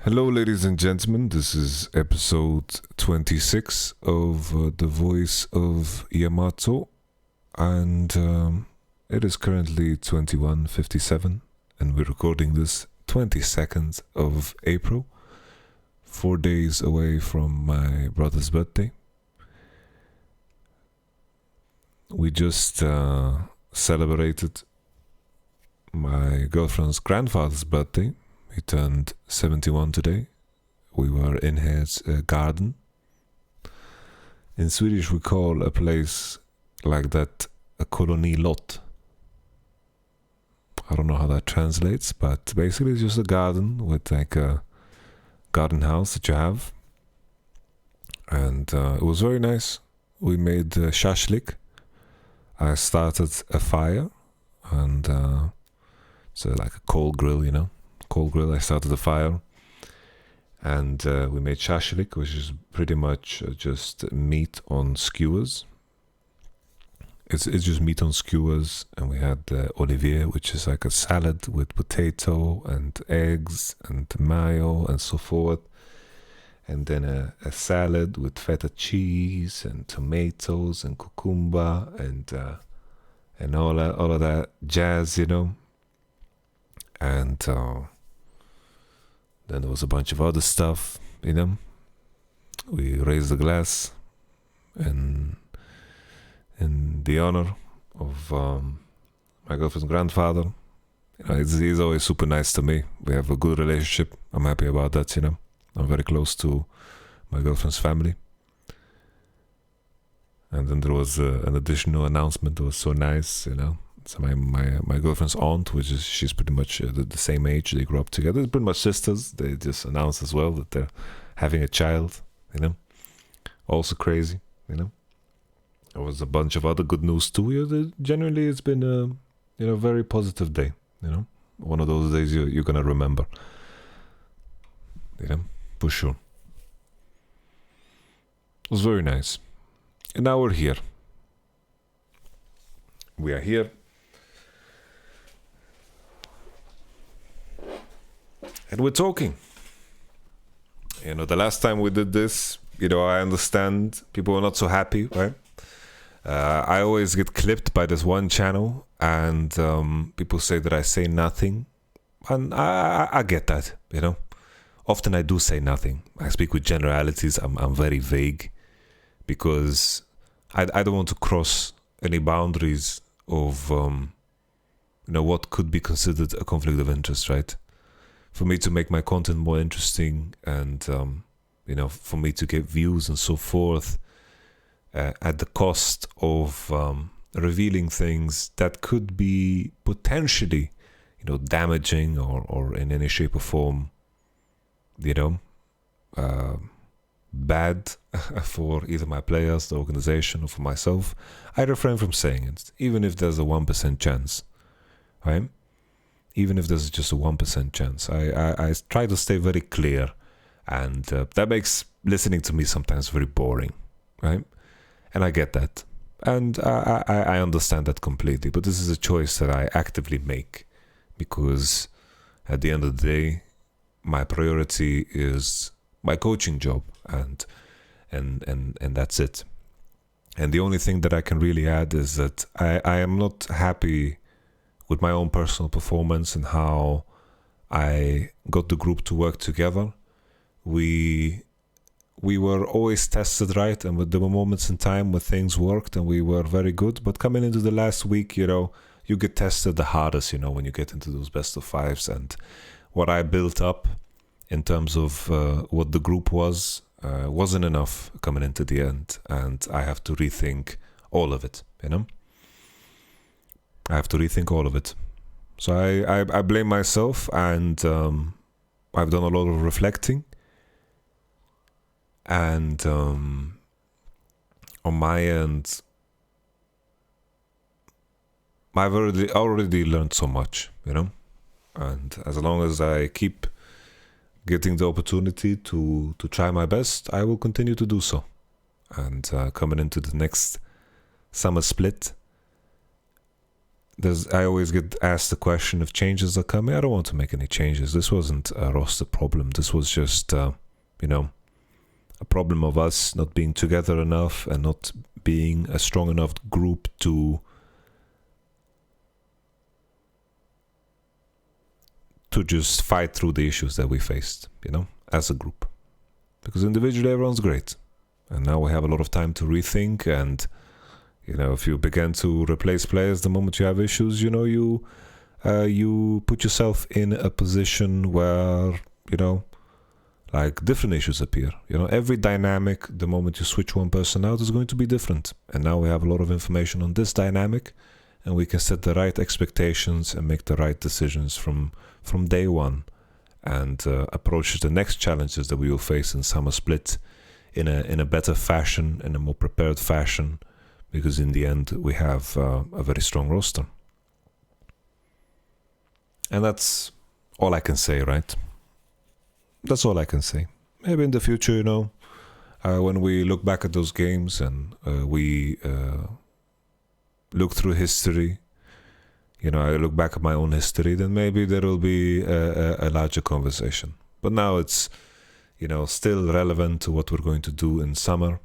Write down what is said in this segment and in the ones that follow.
Hello, ladies and gentlemen. This is episode 26 of The Voice of Yamato, and it is currently 21:57, and we're recording this 22nd of April, 4 days away from my brother's birthday. We just celebrated my girlfriend's grandfather's birthday. He turned 71 today. We were in his garden. In Swedish we call a place like that a kolonilott. I don't know how that translates, but basically it's just a garden with like a garden house that you have. And it was very nice. We made shashlik. I started a fire, and so like a coal grill, you know. Coal grill. I started a fire, and we made shashlik, which is pretty much just meat on skewers. It's just meat on skewers, and we had olivier, which is like a salad with potato and eggs and mayo and so forth, and then a salad with feta cheese and tomatoes and cucumber and all of that jazz, you know. And then there was a bunch of other stuff, you know. We raised a glass in the honor of my girlfriend's grandfather. You know, he's always super nice to me. We have a good relationship. I'm happy about that, you know. I'm very close to my girlfriend's family. And then there was an additional announcement that was so nice, you know. So my girlfriend's aunt, she's pretty much the same age. They grew up together. They're pretty much sisters. They just announced as well that they're having a child, you know. Also crazy, you know. There was a bunch of other good news too. Generally, it's been a very positive day, you know. One of those days you're gonna remember, you know, for sure. It was very nice. And now we're here. We are here. And we're talking. You know, the last time we did this, you know, I understand people were not so happy, right? I always get clipped by this one channel, and people say that I say nothing. And I get that, you know. Often I do say nothing. I speak with generalities. I'm very vague because I don't want to cross any boundaries of, what could be considered a conflict of interest, right? For me to make my content more interesting and, for me to get views and so forth at the cost of revealing things that could be potentially, damaging or in any shape or form, bad for either my players, the organization, or for myself, I refrain from saying it, even if there's a 1% chance, right? Even if there's just a 1% chance. I try to stay very clear, and that makes listening to me sometimes very boring, right? And I get that. And I understand that completely, but this is a choice that I actively make, because at the end of the day, my priority is my coaching job, and that's it. And the only thing that I can really add is that I am not happy with my own personal performance and how I got the group to work together. We were always tested, right? And there were moments in time where things worked and we were very good. But coming into the last week, you get tested the hardest, when you get into those best of fives. And what I built up in terms of what the group wasn't enough coming into the end. And I have to rethink all of it, I have to rethink all of it. So I blame myself, and I've done a lot of reflecting. And on my end, I've already learned so much, And as long as I keep getting the opportunity to try my best, I will continue to do so. And coming into the next summer split, I always get asked the question if changes are coming. I don't want to make any changes. This wasn't a roster problem. This was just, you know, a problem of us not being together enough and not being a strong enough group to just fight through the issues that we faced, you know, as a group. Because individually everyone's great. And now we have a lot of time to rethink, and you know, if you begin to replace players the moment you have issues, you know, you put yourself in a position where, you know, like different issues appear. You know, every dynamic, the moment you switch one person out, is going to be different. And now we have a lot of information on this dynamic, and we can set the right expectations and make the right decisions from day one, and approach the next challenges that we will face in Summer Split in a better fashion, in a more prepared fashion, because in the end we have a very strong roster. And that's all I can say, right? That's all I can say. Maybe in the future, you know, when we look back at those games and we look through history, you know, I look back at my own history, then maybe there will be a larger conversation. But now it's, you know, still relevant to what we're going to do in summer,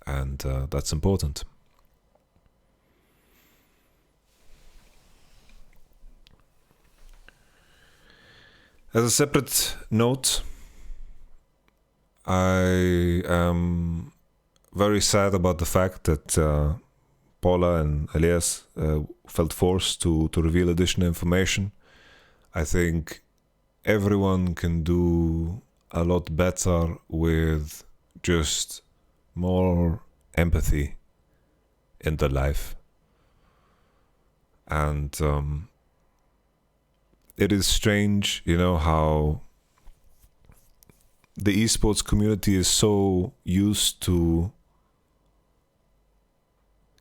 and that's important. As a separate note, I am very sad about the fact that Paula and Elias felt forced to reveal additional information. I think everyone can do a lot better with just more empathy in their life. And it is strange, you know, how the esports community is so used to,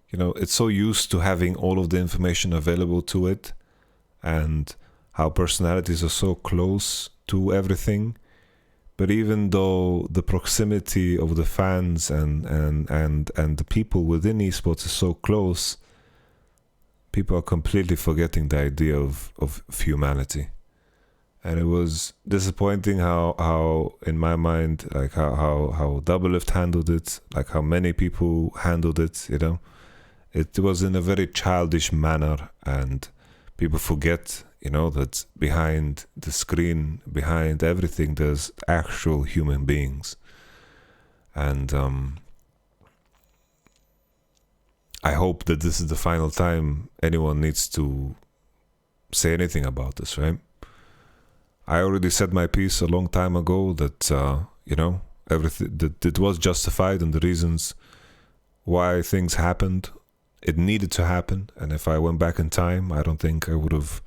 you know, it's so used to having all of the information available to it, and how personalities are so close to everything. But even though the proximity of the fans and the people within esports is so close, people are completely forgetting the idea of humanity. And it was disappointing how in my mind, like how Doublelift handled it, like how many people handled it, you know. It was in a very childish manner, and people forget, you know, that behind the screen, behind everything, there's actual human beings. And I hope that this is the final time anyone needs to say anything about this, right? I already said my piece a long time ago that, you know, everything that it was justified, and the reasons why things happened, it needed to happen. And if I went back in time, I don't think I would have,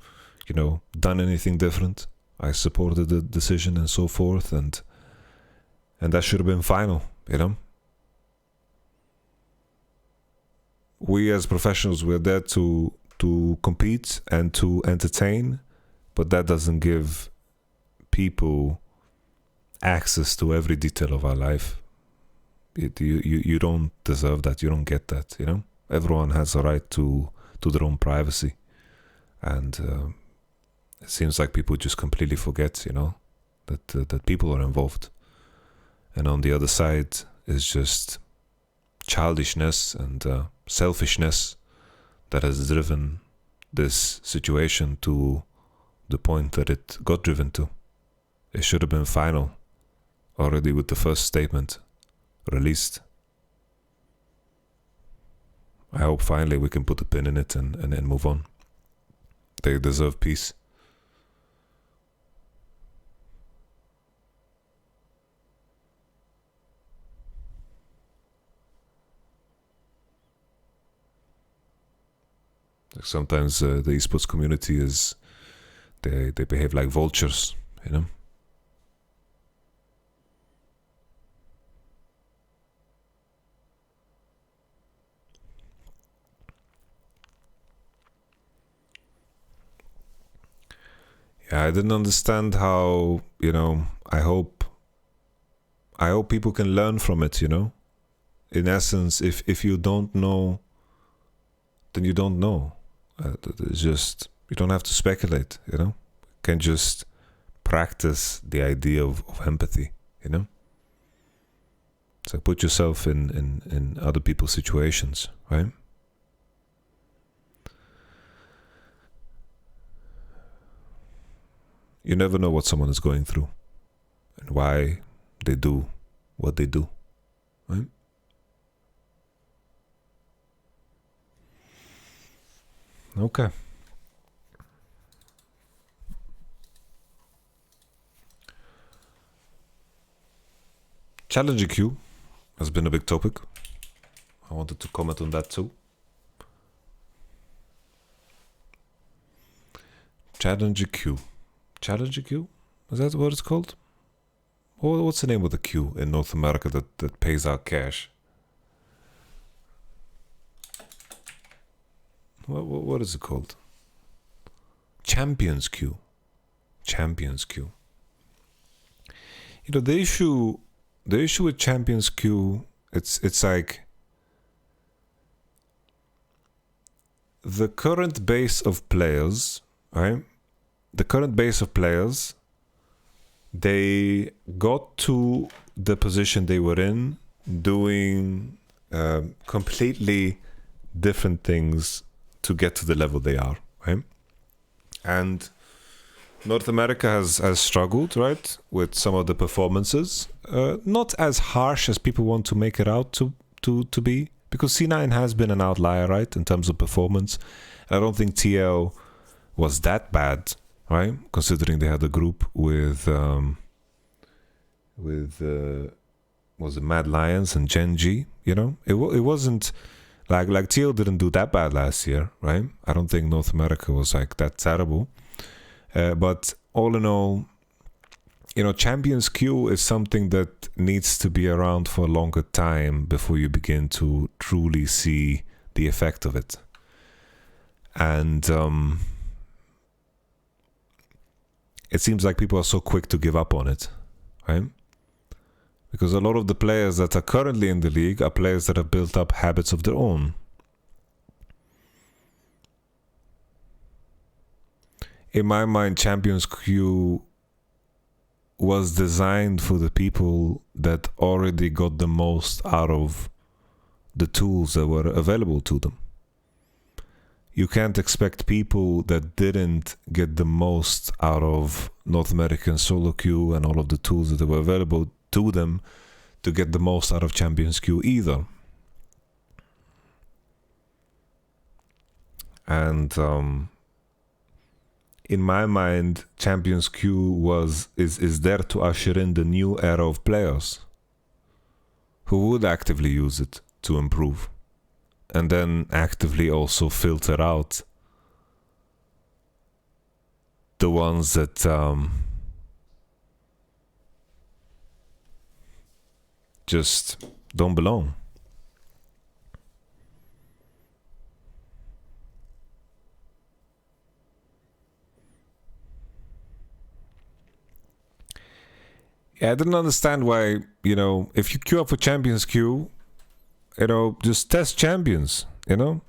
you know, done anything different. I supported the decision and so forth, and that should have been final, you know. We as professionals, we're there to compete and to entertain, but that doesn't give people access to every detail of our life. You don't deserve that. You don't get that, you know. Everyone has a right to their own privacy, and it seems like people just completely forget, you know, that people are involved, and on the other side is just childishness and selfishness that has driven this situation to the point that it got driven to. It should have been final already with the first statement released. I hope finally we can put a pin in it and move on. They deserve peace. Sometimes the esports community is, they behave like vultures, you know. Yeah, I didn't understand how, you know, I hope people can learn from it, you know. In essence, if you don't know, then you don't know. It's just, you don't have to speculate, you know? You can just practice the idea of empathy, you know? So put yourself in other people's situations, right? You never know what someone is going through and why they do what they do, right? Okay. Challenger queue has been a big topic. I wanted to comment on that too. Challenger queue. Challenger queue? Is that what it's called? What's the name of the queue in North America that pays out cash? What is it called? Champions queue. Champions queue. You know, the issue with Champions queue, it's like the current base of players, right? The current base of players, they got to the position they were in doing completely different things to get to the level they are, right? And North America has struggled, right, with some of the performances. Not as harsh as people want to make it out to be, because C9 has been an outlier, right, in terms of performance. I don't think TL was that bad, right, considering they had a group with was it Mad Lions and Gen G, you know? It wasn't like TL didn't do that bad last year, right? I don't think North America was like that terrible. But all in all, you know, Champions queue is something that needs to be around for a longer time before you begin to truly see the effect of it. And it seems like people are so quick to give up on it, right? Because a lot of the players that are currently in the league are players that have built up habits of their own. In my mind, Champions queue was designed for the people that already got the most out of the tools that were available to them. You can't expect people that didn't get the most out of North American solo queue and all of the tools that were available to them to get the most out of Champions queue either. And in my mind, Champions queue is there to usher in the new era of players who would actively use it to improve, and then actively also filter out the ones that just don't belong. Yeah, I didn't understand why, you know, if you queue up for Champions queue, you know, just test champions, you know?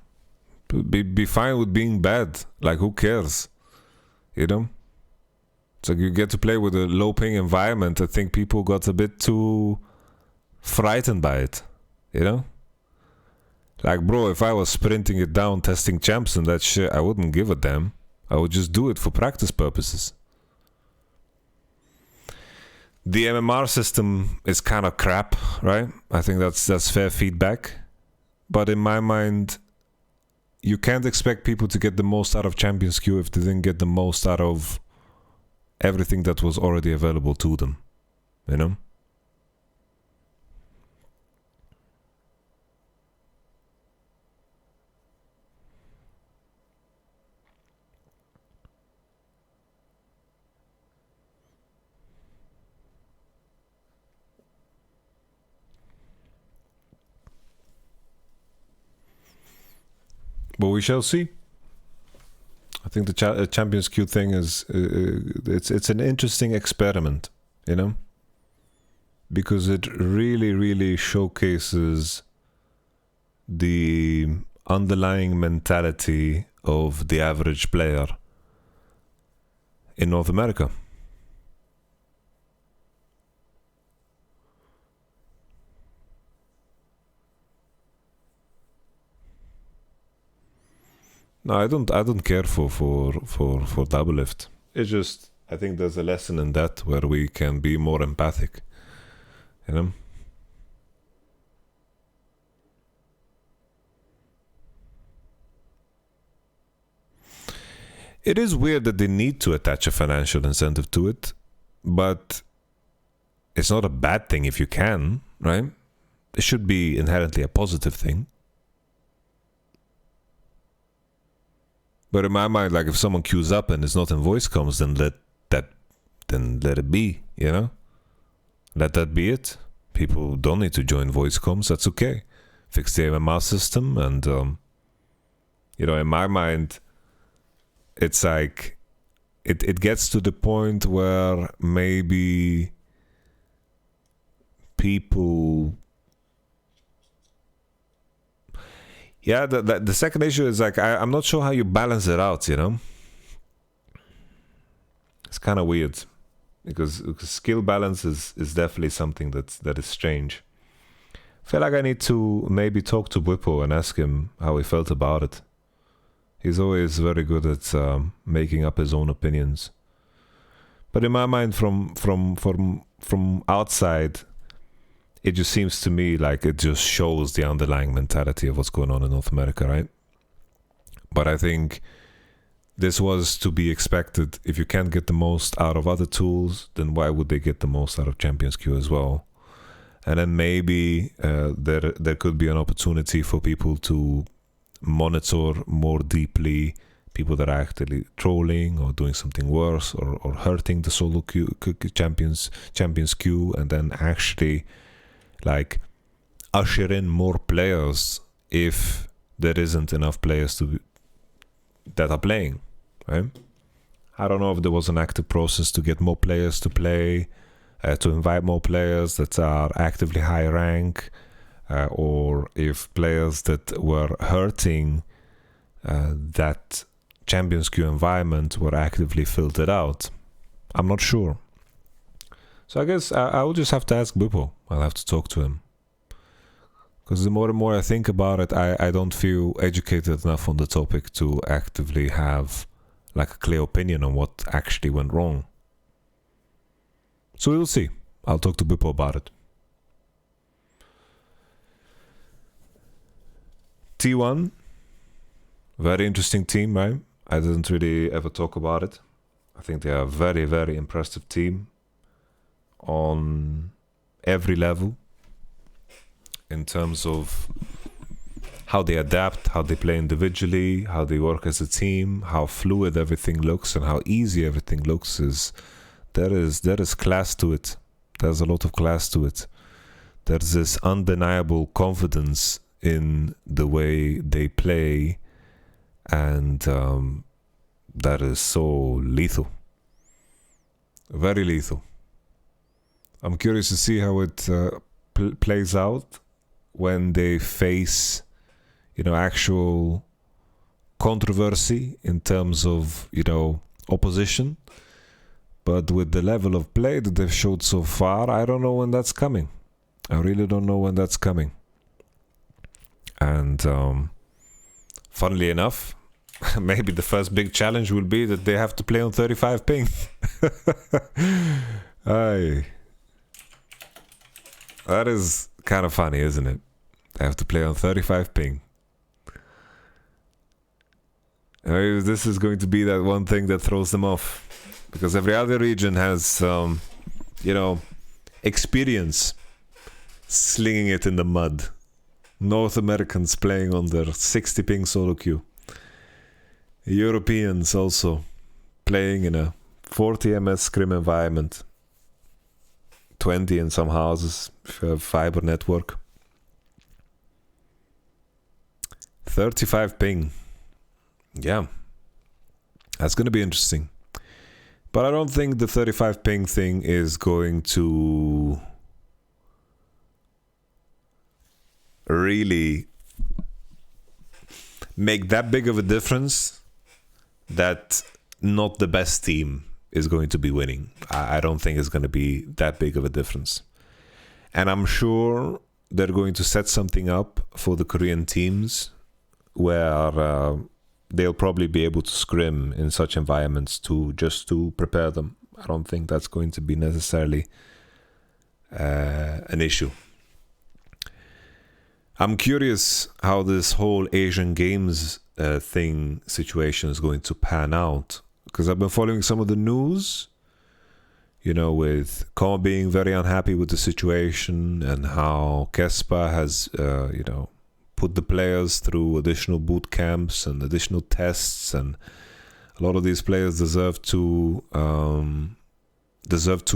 Be fine with being bad. Like, who cares? You know? So you get to play with a low-ping environment. I think people got a bit too frightened by it, you know? Like, bro, if I was sprinting it down, testing champs and that shit, I wouldn't give a damn. I would just do it for practice purposes. The MMR system is kind of crap, right? I think that's fair feedback. But in my mind, you can't expect people to get the most out of Champions queue if they didn't get the most out of everything that was already available to them, you know? But we shall see. I think the Champions queue thing is it's an interesting experiment, you know, because it really showcases the underlying mentality of the average player in North America. No, I don't care for double lift. It's just, I think there's a lesson in that where we can be more empathic, you know. It is weird that they need to attach a financial incentive to it, but it's not a bad thing if you can, right? It should be inherently a positive thing. But in my mind, like if someone queues up and it's not in voice comms, then let it be, you know? Let that be it. People don't need to join voice comms, that's okay. Fix the MMR system, and you know, in my mind, it's like it gets to the point where maybe people, yeah, the second issue is like I'm not sure how you balance it out, you know. It's kind of weird because skill balance is definitely something that is strange. I feel like I need to maybe talk to Whippo and ask him how he felt about it. He's always very good at making up his own opinions. But in my mind, from outside, it just seems to me like it just shows the underlying mentality of what's going on in North America, right? But I think this was to be expected. If you can't get the most out of other tools, then why would they get the most out of Champions Queue as well? And then maybe there could be an opportunity for people to monitor more deeply people that are actually trolling or doing something worse or hurting the solo queue, champions queue, and then actually like usher in more players if there isn't enough players that are playing, right? I don't know if there was an active process to get more players to play, to invite more players that are actively high rank, or if players that were hurting that Champions Queue environment were actively filtered out. I'm not sure. So I guess I will just have to ask Bippo. I'll have to talk to him. Because the more and more I think about it, I don't feel educated enough on the topic to actively have like a clear opinion on what actually went wrong. So we'll see. I'll talk to Bippo about it. T1, very interesting team, right? I didn't really ever talk about it. I think they are a very, very impressive team on every level in terms of how they adapt, how they play individually, how they work as a team, how fluid everything looks, and how easy everything looks. There is class to it. There's a lot of class to it. There's this undeniable confidence in the way they play, and that is so lethal, very lethal. I'm curious to see how it plays out when they face, you know, actual controversy in terms of, you know, opposition. But with the level of play that they've showed so far, I don't know when that's coming. I really don't know when that's coming. And funnily enough, maybe the first big challenge will be that they have to play on 35 ping. Aye. That is kind of funny, isn't it? They have to play on 35 ping. And maybe this is going to be that one thing that throws them off. Because every other region has, you know, experience slinging it in the mud. North Americans playing on their 60 ping solo queue. Europeans also playing in a 40 ms scrim environment. 20 in some houses if you have fiber network. 35 ping. Yeah. That's going to be interesting. But I don't think the 35 ping thing is going to really make that big of a difference that not the best team is going to be winning. I don't think it's going to be that big of a difference. And I'm sure they're going to set something up for the Korean teams where they'll probably be able to scrim in such environments just to prepare them. I don't think that's going to be necessarily an issue. I'm curious how this whole Asian Games situation is going to pan out, because I've been following some of the news, you know, with Koma being very unhappy with the situation and how Kespa has, you know, put the players through additional boot camps and additional tests, and a lot of these players deserve to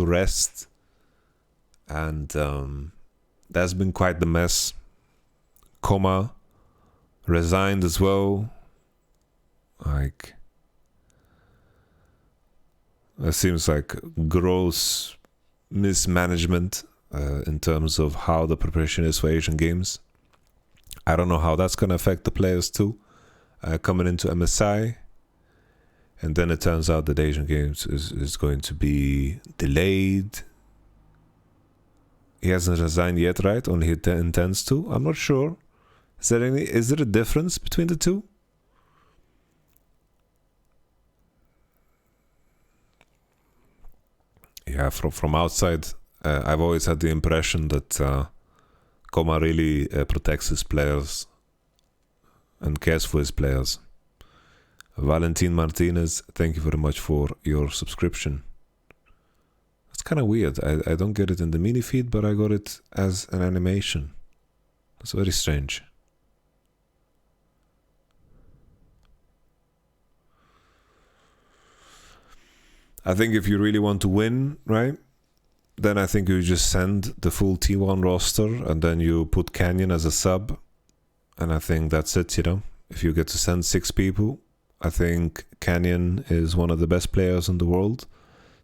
rest, and that's been quite the mess. Koma resigned as well. Like, it seems like gross mismanagement in terms of how the preparation is for Asian Games. I don't know how that's going to affect the players too, coming into MSI. And then it turns out that Asian Games is going to be delayed. He hasn't resigned yet, right? Only he intends to. I'm not sure. Is there a difference between the two? Yeah, from outside, I've always had the impression that Koma really protects his players and cares for his players. Valentin Martinez, thank you very much for your subscription. It's kind of weird. I don't get it in the mini feed, but I got it as an animation. It's very strange. I think if you really want to win, right, then I think you just send the full T1 roster and then you put Canyon as a sub. And I think that's it, you know. If you get to send 6 people, I think Canyon is one of the best players in the world.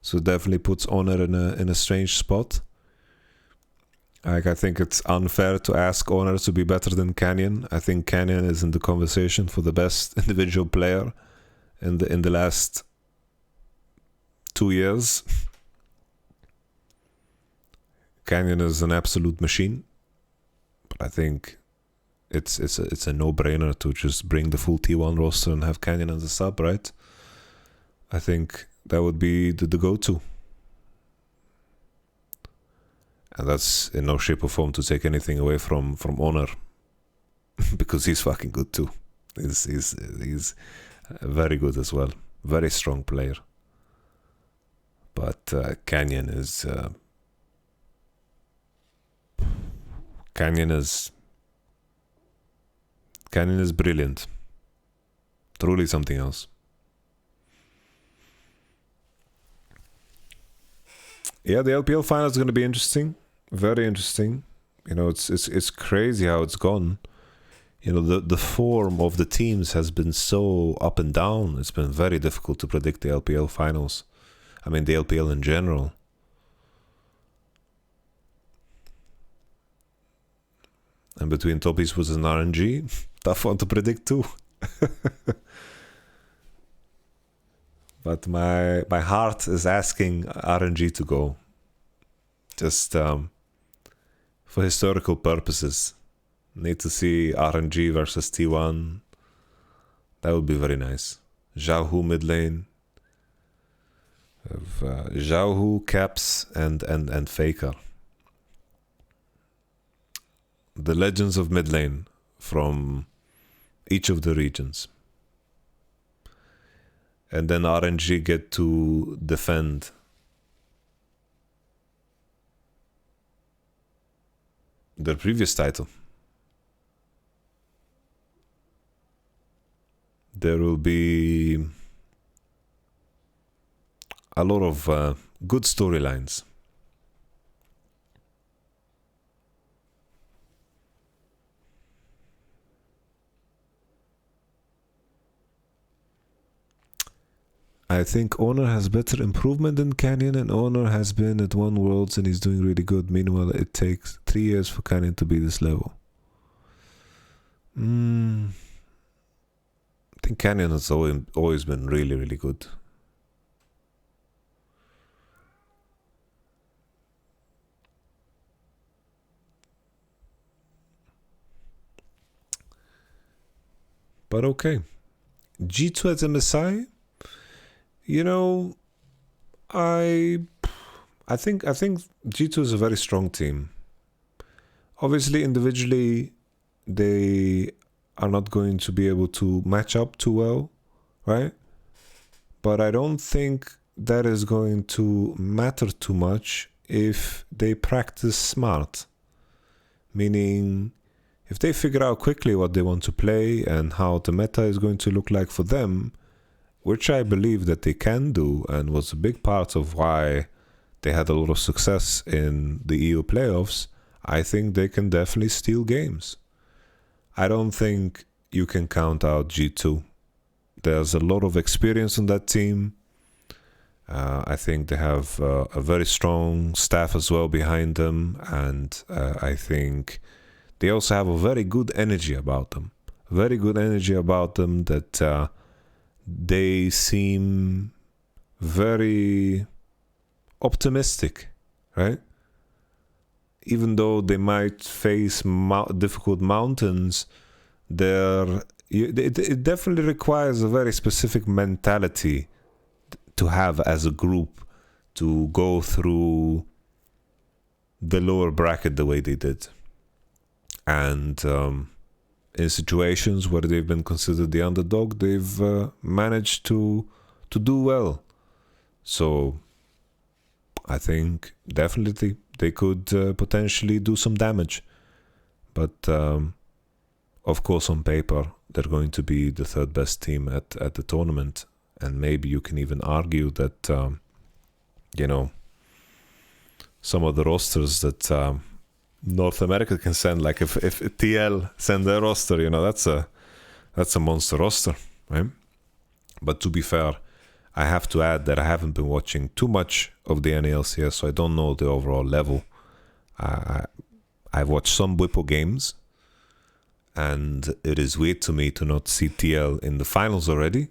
So it definitely puts Honor in a strange spot. Like, I think it's unfair to ask Honor to be better than Canyon. I think Canyon is in the conversation for the best individual player in the last 2 years. Canyon is an absolute machine, but I think it's a no-brainer to just bring the full T1 roster and have Canyon as a sub, right? I think that would be the go-to. And that's in no shape or form to take anything away from Honor, because he's fucking good too. He's very good as well. Very strong player. But Canyon is brilliant. Truly something else. Yeah, the LPL final is going to be interesting. Very interesting. You know, it's crazy how it's gone. You know, the form of the teams has been so up and down. It's been very difficult to predict the LPL finals. I mean, the LPL in general. And between Toppies was an RNG, tough one to predict too. But my heart is asking RNG to go. Just for historical purposes. Need to see RNG versus T1. That would be very nice. Xiaohu mid lane. Xiaohu, Caps, and Faker. The legends of mid lane from each of the regions. And then RNG get to defend their previous title. There will be a lot of good storylines. I think Honor has better improvement than Canyon, and Honor has been at one Worlds and he's doing really good. Meanwhile, it takes 3 years for Canyon to be this level. think Canyon has always been really, really good. But okay. G2 at MSI, you know, I think G2 is a very strong team. Obviously, individually, they are not going to be able to match up too well, right? But I don't think that is going to matter too much if they practice smart. Meaning, if they figure out quickly what they want to play and how the meta is going to look like for them, which I believe that they can do and was a big part of why they had a lot of success in the EU playoffs, I think they can definitely steal games. I don't think you can count out G2. There's a lot of experience on that team. I think they have a very strong staff as well behind them, and I think they also have a very good energy about them. Very good energy about them that they seem very optimistic, right? Even though they might face difficult mountains, it definitely requires a very specific mentality to have as a group to go through the lower bracket the way they did. And in situations where they've been considered the underdog, they've managed to do well. So I think definitely they could potentially do some damage. But of course, on paper, they're going to be the third best team at the tournament. And maybe you can even argue that, some of the rosters that North America can send, like if TL send their roster, that's a monster roster, right? But to be fair, I have to add that I haven't been watching too much of the NALCS, so I don't know the overall level. I've watched some Whippo games, and it is weird to me to not see TL in the finals already.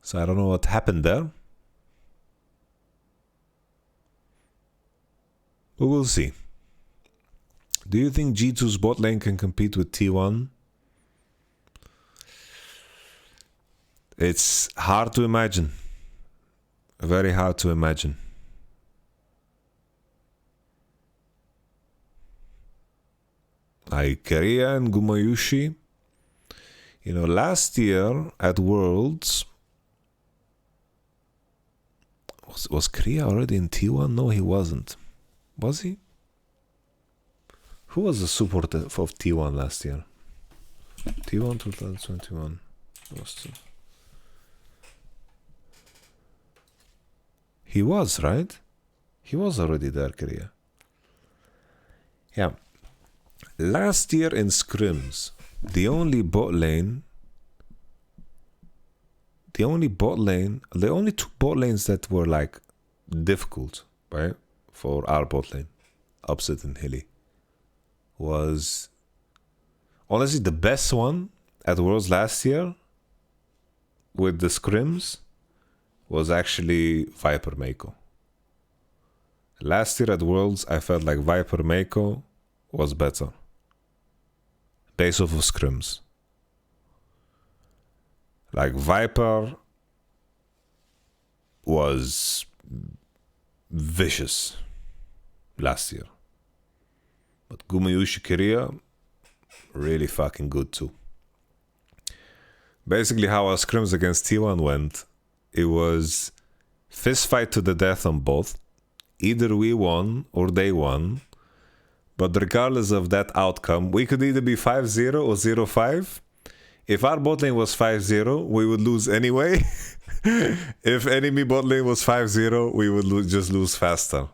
So I don't know what happened there. But we'll see. Do you think G2's bot lane can compete with T1? It's hard to imagine. Very hard to imagine. Korea and Gumayushi. Last year at Worlds, was Korea already in T1? No, he wasn't. Was he? Who was the support of T1 last year? T1 2021. He was, right? He was already there, Korea. Yeah. Last year in scrims, the only two bot lanes that were like difficult, right, for our bot lane, Upset and Hilly, was honestly the best one at Worlds last year with the scrims was actually Viper Mako. Last year at Worlds, I felt like Viper Mako was better based off of scrims. Like Viper was vicious last year. But Gumayushi Korea, really fucking good too. Basically how our scrims against T1 went, it was fist fight to the death on both. Either we won or they won. But regardless of that outcome, we could either be 5-0 or 0-5. If our bot lane was 5-0, we would lose anyway. If enemy bot lane was 5-0, we would just lose faster.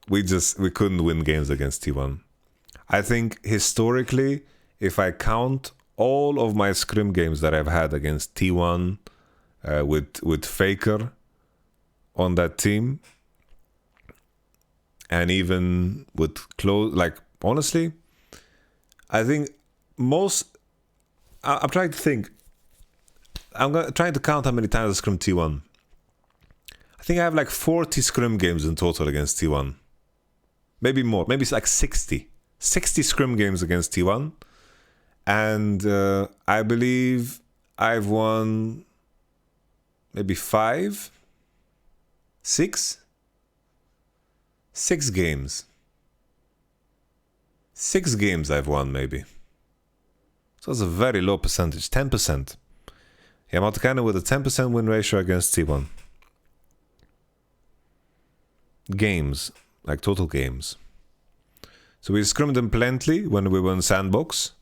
We couldn't win games against T1. I think historically, if I count all of my scrim games that I've had against T1 with Faker on that team, and even with close, like honestly, I think I'm trying to think. trying to count how many times I scrimmed T1. I think I have like 40 scrim games in total against T1. Maybe more. Maybe it's like 60. 60 scrim games against T1. And I believe I've won maybe 5, 6 games. 6 games I've won maybe. So it's a very low percentage, 10%. YamatoCannon with a 10% win ratio against T1. Games, like total games. So we scrimmed them plenty when we won Sandbox.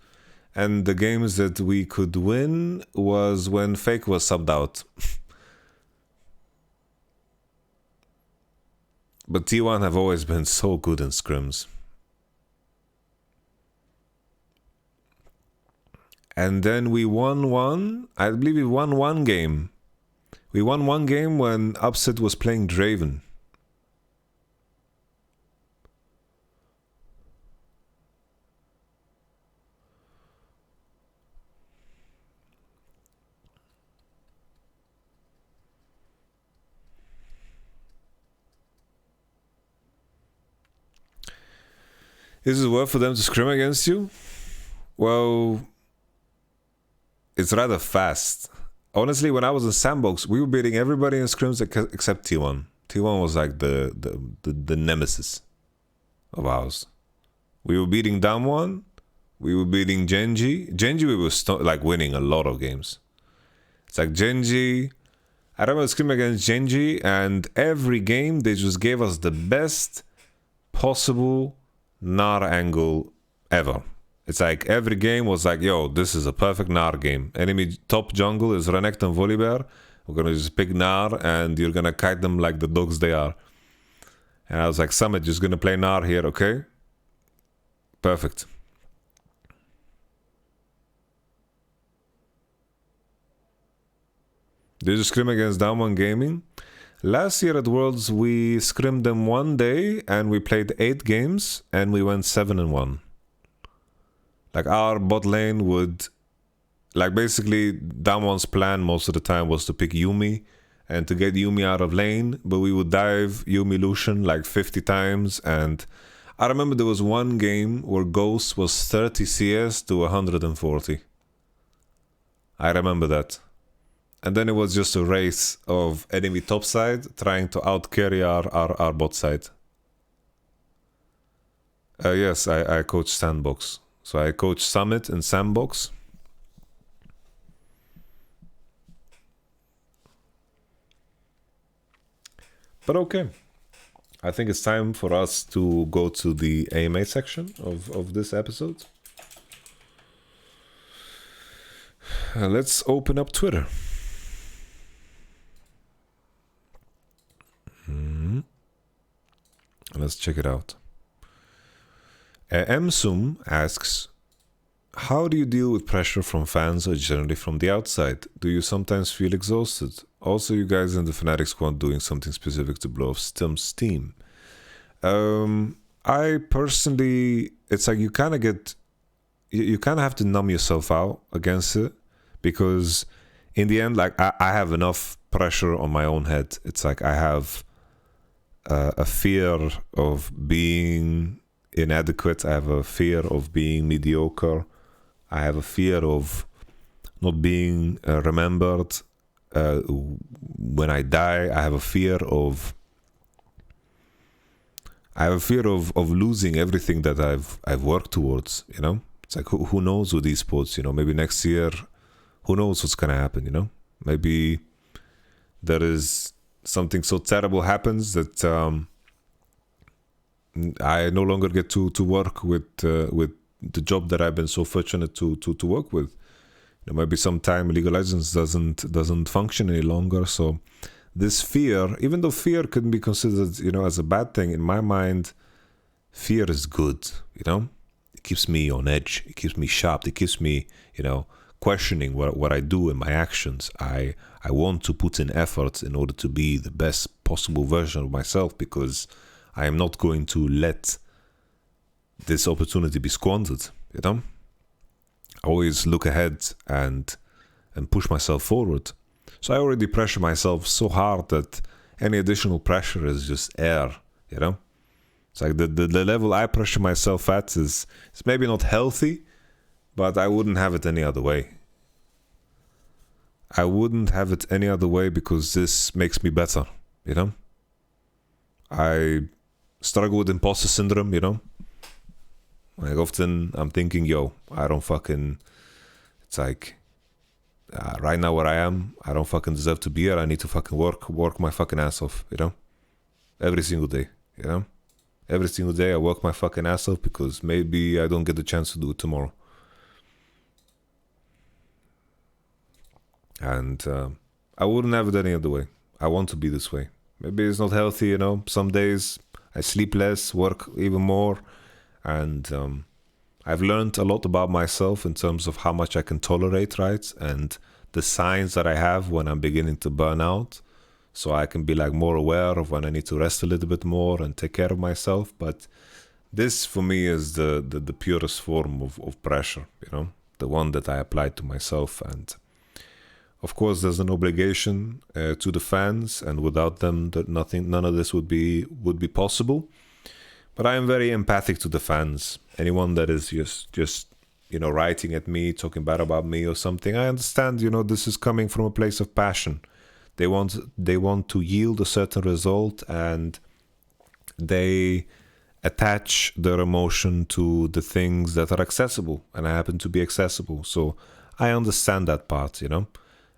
And the games that we could win was when Fake was subbed out. But T1 have always been so good in scrims. And then we won one. I believe we won one game. We won one game when Upset was playing Draven. Is it worth for them to scrim against you? Well, it's rather fast. Honestly, when I was in Sandbox, we were beating everybody in scrims except T1. T1 was like the nemesis of ours. We were beating Damwon. We were beating Genji. Genji, we were like winning a lot of games. It's like Genji. I remember scrimming against Genji, and every game they just gave us the best possible Gnar angle ever. It's like every game was like, yo, this is a perfect Gnar game. Enemy top jungle is Renekton and Volibear. We're gonna just pick Gnar and you're gonna kite them like the dogs they are. And I was like, Summit, just gonna play Gnar here, okay? Perfect. Did you scrim against Damwon Gaming? Last year at Worlds, we scrimmed them one day and we played 8 games and we went 7-1. Like our bot lane would, like basically Damwon's plan most of the time was to pick Yuumi and to get Yuumi out of lane, but we would dive Yuumi Lucian like 50 times. And I remember there was one game where Ghost was 30 CS to 140. I remember that. And then it was just a race of enemy top side trying to out-carry our bot side. Yes, I coach Sandbox. So I coach Summit and Sandbox. But okay. I think it's time for us to go to the AMA section of this episode. Let's open up Twitter. Let's check it out. Msum asks, how do you deal with pressure from fans or generally from the outside? Do you sometimes feel exhausted? Also, you guys in the Fnatic squad doing something specific to blow off some steam? I personally, it's like you kind of get, you kind of have to numb yourself out against it, because in the end, like I have enough pressure on my own head. It's like I have a fear of being inadequate. I have a fear of being mediocre. I have a fear of not being remembered when I die. I have a fear of losing everything that I've worked towards, you know? It's like who knows with these sports, you know? Maybe next year, who knows what's gonna happen, you know? Maybe there is something so terrible happens that I no longer get to work with the job that I've been so fortunate to work with. You know, maybe sometime League of Legends doesn't function any longer. So this fear, even though fear could be considered, you know, as a bad thing, in my mind, fear is good. You know, it keeps me on edge. It keeps me sharp. It keeps me, you know, questioning what I do and my actions. I want to put in effort in order to be the best possible version of myself, because I am not going to let this opportunity be squandered, you know? I always look ahead and and push myself forward. So I already pressure myself so hard that any additional pressure is just air, you know? It's like the level I pressure myself at is maybe not healthy, but I wouldn't have it any other way. I wouldn't have it any other way because this makes me better, you know? I struggle with imposter syndrome, you know? Like often I'm thinking, yo, I don't fucking... It's like, right now where I am, I don't fucking deserve to be here. I need to fucking work my fucking ass off, you know? Every single day, you know? Every single day I work my fucking ass off because maybe I don't get the chance to do it tomorrow. And I wouldn't have it any other way. I want to be this way. Maybe it's not healthy, you know? Some days I sleep less, work even more. And I've learned a lot about myself in terms of how much I can tolerate, right? And the signs that I have when I'm beginning to burn out. So I can be like more aware of when I need to rest a little bit more and take care of myself. But this for me is the purest form of pressure, you know? The one that I apply to myself. And of course there's an obligation to the fans, and without them none of this would be possible. But I am very empathic to the fans. Anyone that is just you know, writing at me, talking bad about me or something, I understand, you know, this is coming from a place of passion. They want to yield a certain result, and they attach their emotion to the things that are accessible, and I happen to be accessible. So I understand that part, you know.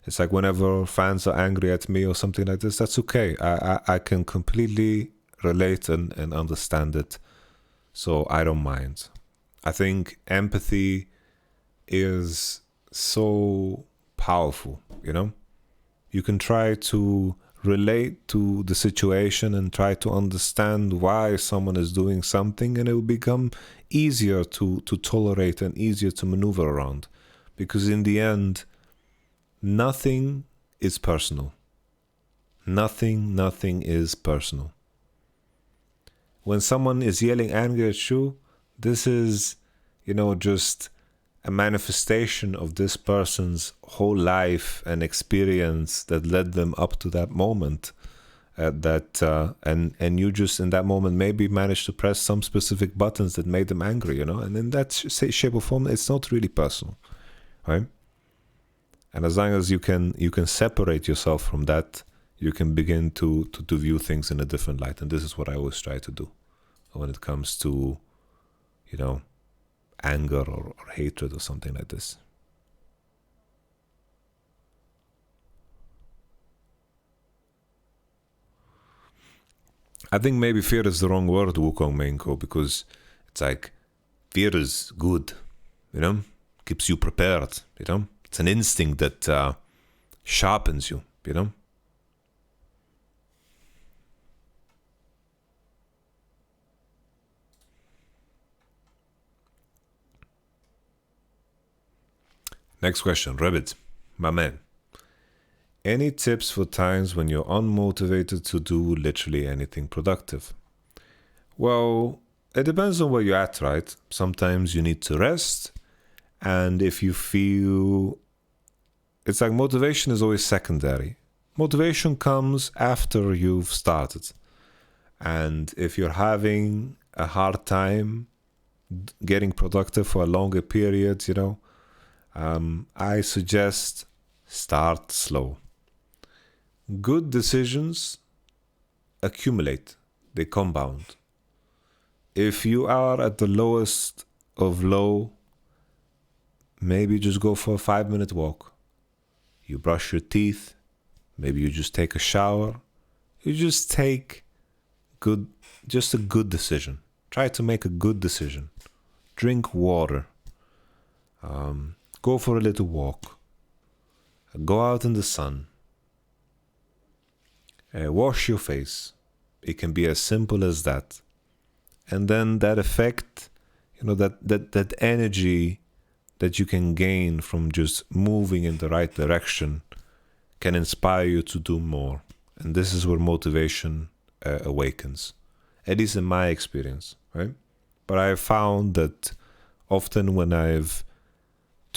It's like whenever fans are angry at me or something like this, that's okay. I can completely relate and understand it. So I don't mind. I think empathy is so powerful, you know? You can try to relate to the situation and try to understand why someone is doing something, and it will become easier to tolerate and easier to maneuver around. Because in the end, nothing is personal. Nothing is personal. When someone is yelling anger at you, this is, you know, just a manifestation of this person's whole life and experience that led them up to that moment. And you just in that moment maybe managed to press some specific buttons that made them angry, you know. And in that shape or form, it's not really personal, right? And as long as you can separate yourself from that, you can begin to view things in a different light. And this is what I always try to do when it comes to, you know, anger or hatred or something like this. I think maybe fear is the wrong word, Wukong Menko, because it's like fear is good, you know, keeps you prepared, you know. It's an instinct that sharpens you, you know. Next question, Rabbit, my man. Any tips for times when you're unmotivated to do literally anything productive? Well, it depends on where you're at, right? Sometimes you need to rest, and if you feel... It's like motivation is always secondary. Motivation comes after you've started. And if you're having a hard time getting productive for a longer period, you know, I suggest start slow. Good decisions accumulate, they compound. If you are at the lowest of low, maybe just go for a 5-minute walk. You brush your teeth, maybe you just take a shower. You just take a good decision. Try to make a good decision. Drink water. Go for a little walk. Go out in the sun. Wash your face. It can be as simple as that. And then that effect, you know, that energy that you can gain from just moving in the right direction can inspire you to do more. And this is where motivation awakens. At least in my experience, right? But I have found that often when I've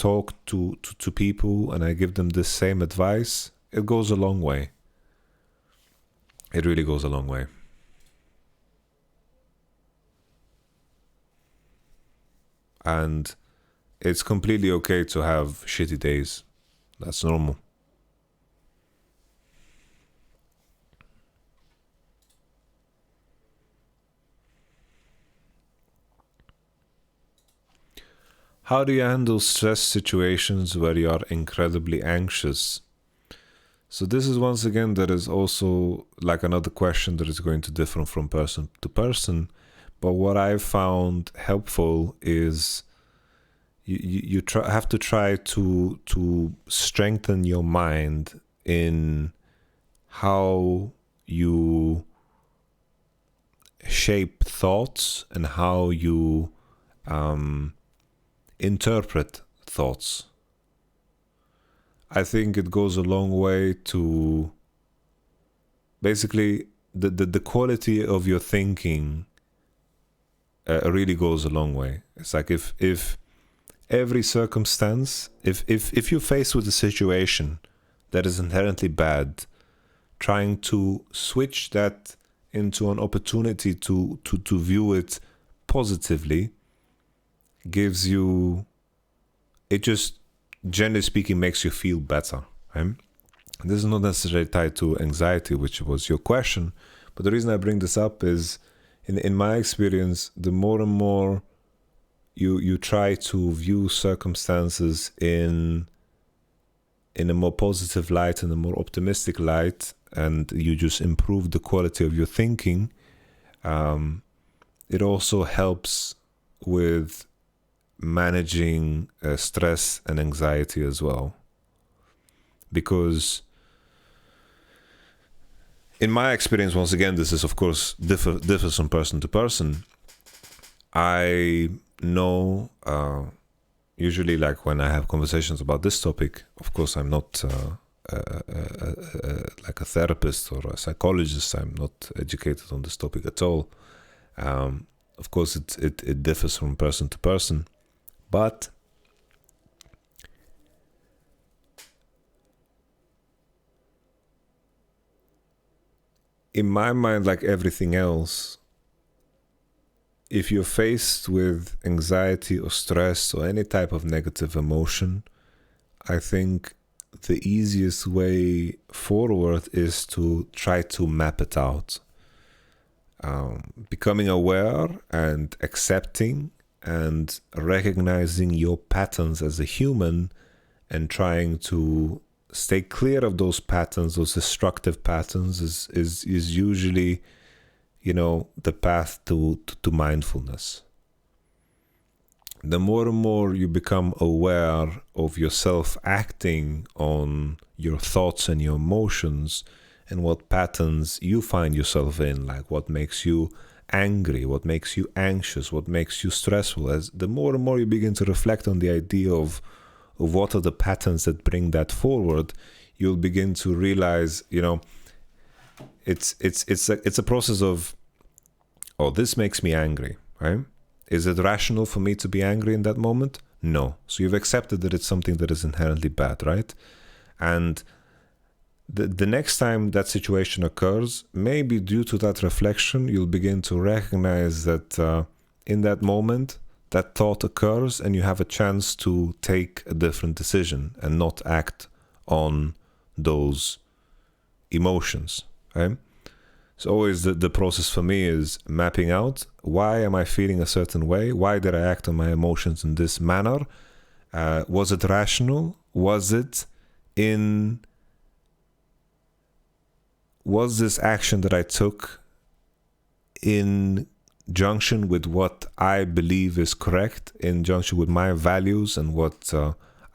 talk to people and I give them the same advice, it goes a long way. It really goes a long way. And it's completely okay to have shitty days. That's normal. How do you handle stress situations where you are incredibly anxious? So this is once again, that is also like another question that is going to differ from person to person. But what I've found helpful is you have to try to strengthen your mind in how you shape thoughts and how you interpret thoughts. I think it goes a long way to basically the quality of your thinking really goes a long way. It's like if every circumstance, if you're faced with a situation that is inherently bad, trying to switch that into an opportunity to view it positively gives you, it just, generally speaking, makes you feel better, right? This is not necessarily tied to anxiety, which was your question, but the reason I bring this up is, in my experience, the more and more you try to view circumstances in a more positive light, in a more optimistic light, and you just improve the quality of your thinking, it also helps with managing stress and anxiety as well. Because in my experience, once again, this is of course differs from person to person. I know usually, like when I have conversations about this topic, of course I'm not like a therapist or a psychologist. I'm not educated on this topic at all. Of course it differs from person to person, but in my mind, like everything else, if you're faced with anxiety or stress or any type of negative emotion, I think the easiest way forward is to try to map it out. Becoming aware and accepting and recognizing your patterns as a human and trying to stay clear of those patterns, those destructive patterns, is usually, the path to mindfulness. The more and more you become aware of yourself acting on your thoughts and your emotions and what patterns you find yourself in, like what makes you angry, what makes you anxious, what makes you stressful, as the more and more you begin to reflect on the idea of what are the patterns that bring that forward, you'll begin to realize, it's a process of, this makes me angry, right? Is it rational for me to be angry in that moment? No. So you've accepted that it's something that is inherently bad, right? And the next time that situation occurs, maybe due to that reflection, you'll begin to recognize that in that moment, that thought occurs and you have a chance to take a different decision and not act on those emotions, right? So always the process for me is mapping out, why am I feeling a certain way? Why did I act on my emotions in this manner? Was it rational? Was this action that I took in junction with what I believe is correct, in junction with my values and what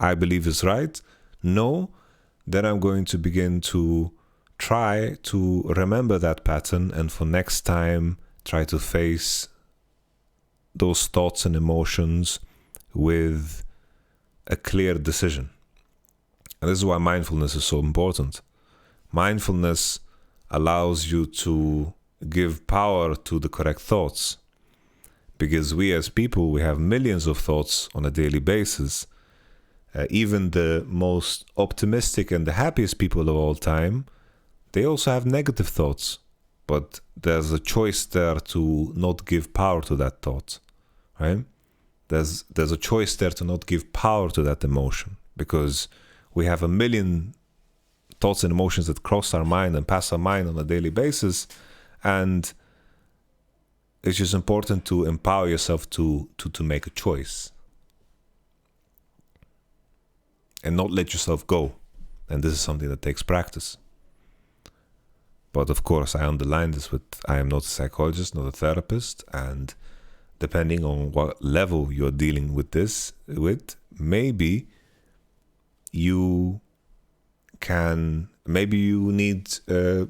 I believe is right? No. Then I'm going to begin to try to remember that pattern, and for next time try to face those thoughts and emotions with a clear decision. And this is why mindfulness is so important. Mindfulness allows you to give power to the correct thoughts, because we as people, we have millions of thoughts on a daily basis, Even the most optimistic and the happiest people of all time, they also have negative thoughts. But there's a choice there to not give power to that thought, right? There's a choice there to not give power to that emotion, because we have a million thoughts and emotions that cross our mind and pass our mind on a daily basis, and it's just important to empower yourself to make a choice and not let yourself go. And this is something that takes practice. But of course, I underline this with, I am not a psychologist, not a therapist, and depending on what level you're dealing with this with, maybe you need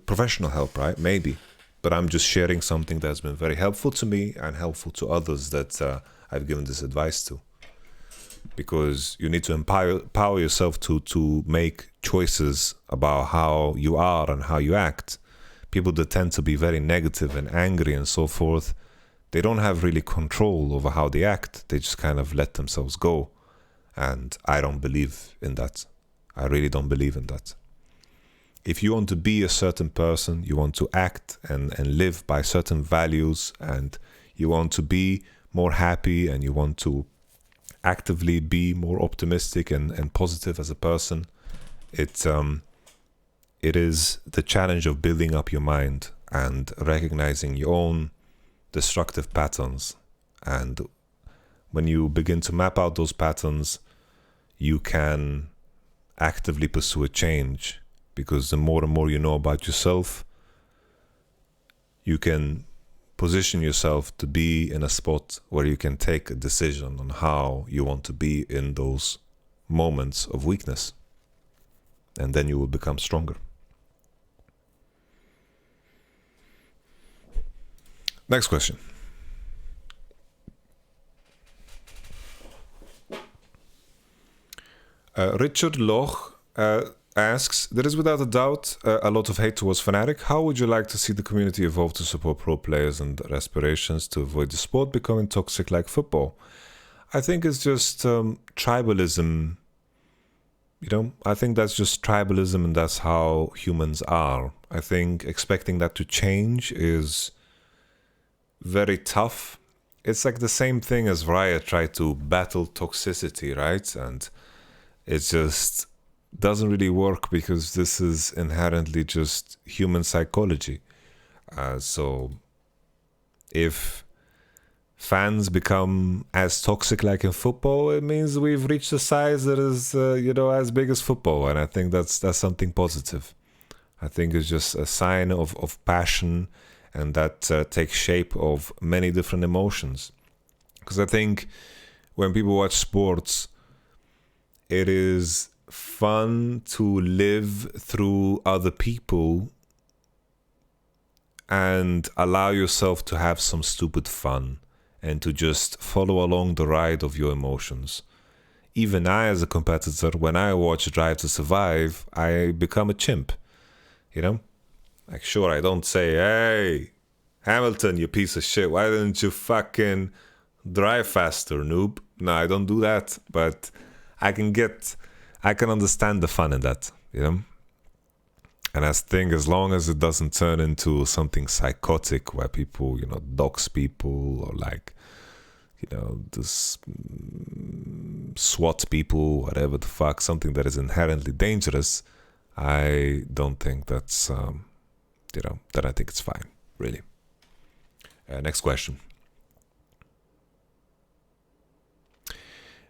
professional help, right? Maybe. But I'm just sharing something that's been very helpful to me and helpful to others that I've given this advice to. Because you need to empower yourself to make choices about how you are and how you act. People that tend to be very negative and angry and so forth, they don't have really control over how they act. They just kind of let themselves go. And I don't believe in that. I really don't believe in that. If you want to be a certain person, you want to act and live by certain values, and you want to be more happy, and you want to actively be more optimistic and positive as a person, it is the challenge of building up your mind and recognizing your own destructive patterns. And when you begin to map out those patterns, you can actively pursue a change, because the more and more you know about yourself, you can position yourself to be in a spot where you can take a decision on how you want to be in those moments of weakness. And then you will become stronger. Next question. Richard Loch asks, there is without a doubt a lot of hate towards Fnatic. How would you like to see the community evolve to support pro players and their aspirations to avoid the sport becoming toxic like football? I think it's just tribalism. You know, I think that's just tribalism, and that's how humans are. I think expecting that to change is very tough. It's like the same thing as Riot tried to battle toxicity, right? And it just doesn't really work, because this is inherently just human psychology. So if fans become as toxic like in football, it means we've reached a size that is, as big as football. And I think that's something positive. I think it's just a sign of passion, and that takes shape of many different emotions. Because I think when people watch sports, it is fun to live through other people and allow yourself to have some stupid fun and to just follow along the ride of your emotions. Even I, as a competitor, when I watch Drive to Survive, I become a chimp. You know? Like, sure, I don't say, hey, Hamilton, you piece of shit, why didn't you fucking drive faster, noob? No, I don't do that, but I can understand the fun in that, you know? And I think as long as it doesn't turn into something psychotic where people, dox people, or like, this SWAT people, whatever the fuck, something that is inherently dangerous, I don't think that's, that I think it's fine, really. Next question.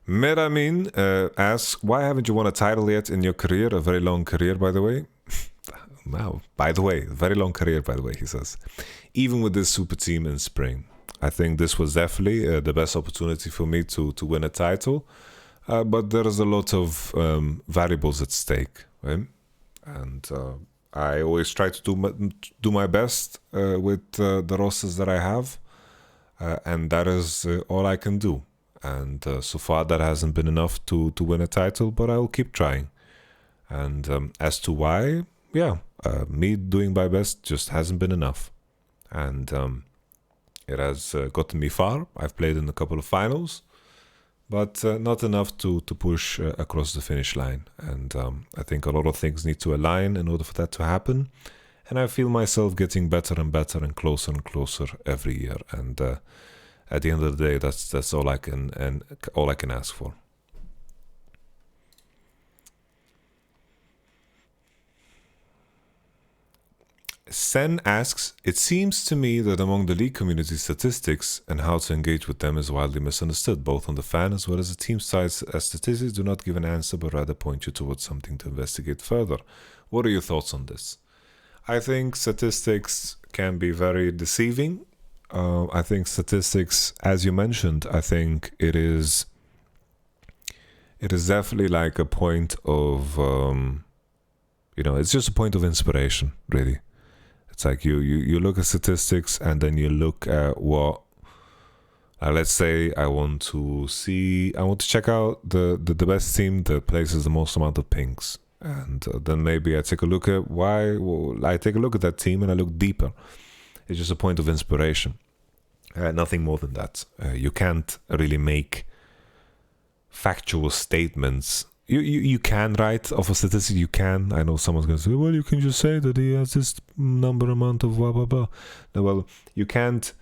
Meramin asks, why haven't you won a title yet in your career? A very long career, by the way. Wow, by the way, very long career, by the way, he says. Even with this super team in spring, I think this was definitely the best opportunity for me to win a title. But there is a lot of variables at stake, right? And I always try to do my best with the rosters that I have. And that is all I can do. And so far that hasn't been enough to win a title, but I will keep trying. And as to why, me doing my best just hasn't been enough. And it has gotten me far. I've played in a couple of finals, but not enough to push across the finish line. And I think a lot of things need to align in order for that to happen. And I feel myself getting better and better and closer every year. And at the end of the day, that's all I can ask for. Sen asks, it seems to me that among the league community, statistics and how to engage with them is widely misunderstood, both on the fan as well as the team side, as statistics do not give an answer but rather point you towards something to investigate further. What are your thoughts on this? I think statistics can be very deceiving. I think statistics, as you mentioned, I think it is definitely like a point of, it's just a point of inspiration, really. It's like you look at statistics and then you look at what, let's say I want to check out the best team that places the most amount of pings. And then maybe I take a look at I take a look at that team and I look deeper. It's just a point of inspiration. Nothing more than that. You can't really make factual statements. You can write off a statistic, you can. I know someone's going to say, well, you can just say that he has this amount of blah, blah, blah. No, well, you can't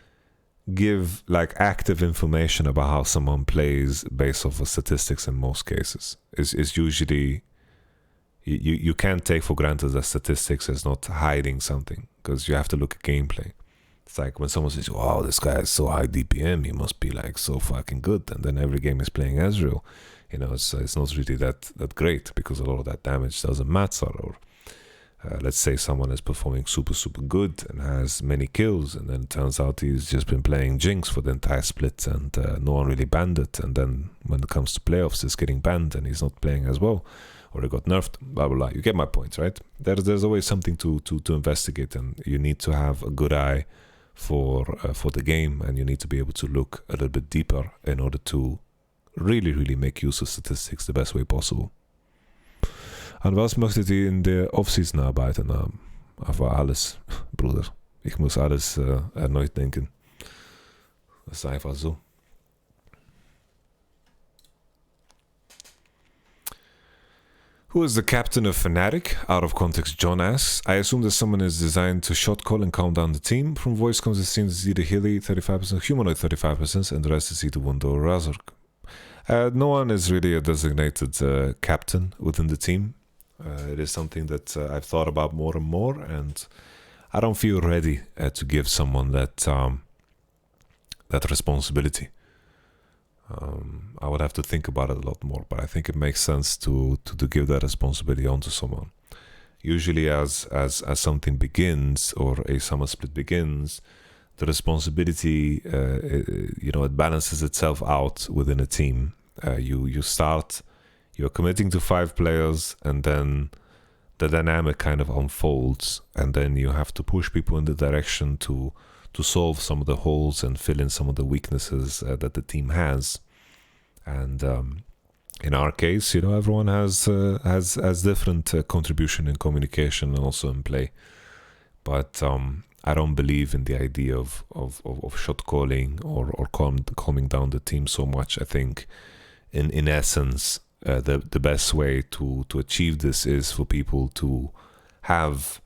give like active information about how someone plays based off of statistics in most cases. It's usually, you can't take for granted that statistics is not hiding something, because you have to look at gameplay. It's like when someone says, wow, this guy is so high DPM, he must be like so fucking good, and then every game is playing Ezreal. It's not really that great, because a lot of that damage doesn't matter. Or let's say someone is performing super good and has many kills, and then it turns out he's just been playing Jinx for the entire split, and no one really banned it. And then when it comes to playoffs, it's getting banned and he's not playing as well, or he got nerfed. Blah blah blah. You get my point, right? There's always something to investigate, and you need to have a good eye for the game, and you need to be able to look a little bit deeper in order to really make use of statistics the best way possible. An was möchtet ihr in der Offseason arbeiten? Einfach alles, Bruder. Ich muss alles erneut denken. Das ist einfach so. Who is the captain of Fnatic? Out of context, John asks. I assume that someone is designed to shot call and calm down the team. From voice comes it seems it's either Hilly 35%, Humanoid 35%, and the rest is either Wundo or Razork. No one is really a designated captain within the team. It is something that I've thought about more and more, and I don't feel ready to give someone that responsibility. I would have to think about it a lot more, but I think it makes sense to give that responsibility onto someone. Usually, as something begins, or a summer split begins, the responsibility, it balances itself out within a team. You're committing to 5 players, and then the dynamic kind of unfolds, and then you have to push people in the direction to solve some of the holes and fill in some of the weaknesses that the team has. And in our case, everyone has different contribution in communication and also in play. But I don't believe in the idea of shot calling or calming down the team so much. I think in essence, the best way to achieve this is for people to have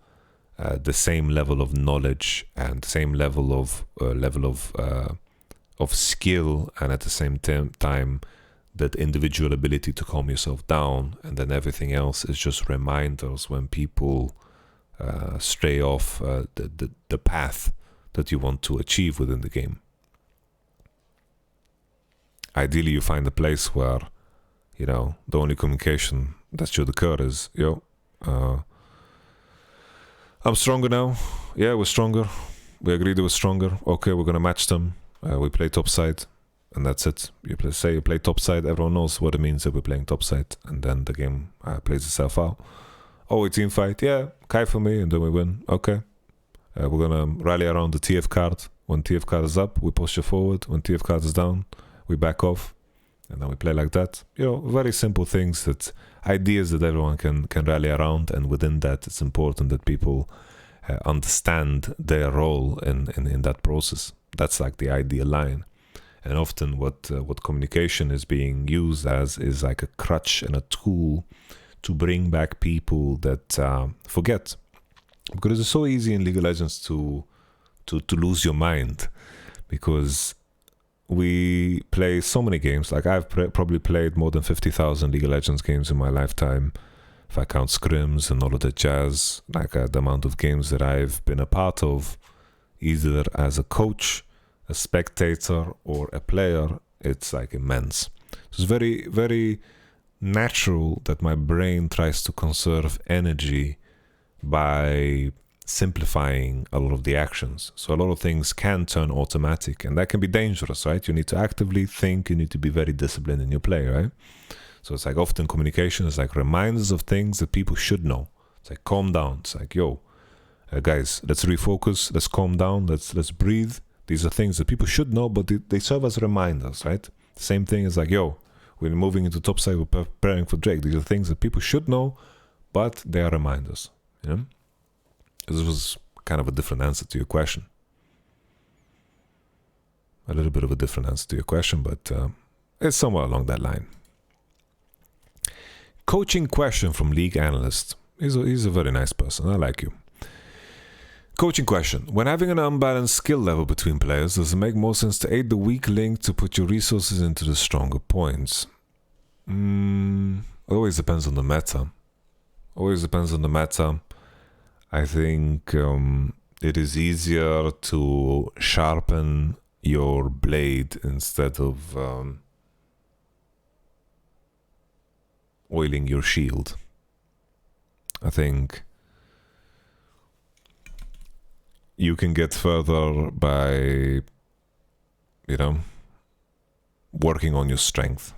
the same level of knowledge and the same level of skill, and at the same time that individual ability to calm yourself down, and then everything else is just reminders when people stray off the path that you want to achieve within the game. Ideally, you find a place where the only communication that should occur is I'm stronger now. Yeah, we're stronger. We agreed it was stronger. Okay, we're gonna match them. We play topside, and that's it. You play topside. Everyone knows what it means that we're playing topside, and then the game plays itself out. Oh, we team fight. Yeah, Kai for me, and then we win. Okay, we're gonna rally around the TF card. When TF card is up, we push it forward. When TF card is down, we back off, and then we play like that. Very simple things, ideas that everyone can rally around, and within that, it's important that people understand their role in that process. That's like the ideal line. And often what communication is being used as is like a crutch and a tool to bring back people that forget. Because it's so easy in League of Legends to lose your mind, because we play so many games. Like I've probably played more than 50,000 League of Legends games in my lifetime, if I count scrims and all of the jazz. Like the amount of games that I've been a part of, either as a coach, a spectator, or a player, it's like immense. So it's very, very natural that my brain tries to conserve energy by simplifying a lot of the actions. So a lot of things can turn automatic, and that can be dangerous, right? You need to actively think, you need to be very disciplined in your play, right? So it's like often communication is like reminders of things that people should know. It's like calm down. It's like, yo, guys, let's refocus, let's calm down, let's breathe. These are things that people should know, but they serve as reminders, right? Same thing as like, yo, we're moving into topside, we're preparing for Drake. These are things that people should know, but they are reminders, you know? This was kind of a different answer to your question. A little bit of a different answer to your question, but it's somewhere along that line. Coaching question from League Analyst. He's a very nice person. I like you. Coaching question. When having an unbalanced skill level between players, does it make more sense to aid the weak link to put your resources into the stronger points? It always depends on the meta. I think it is easier to sharpen your blade instead of oiling your shield. I think you can get further by, working on your strength.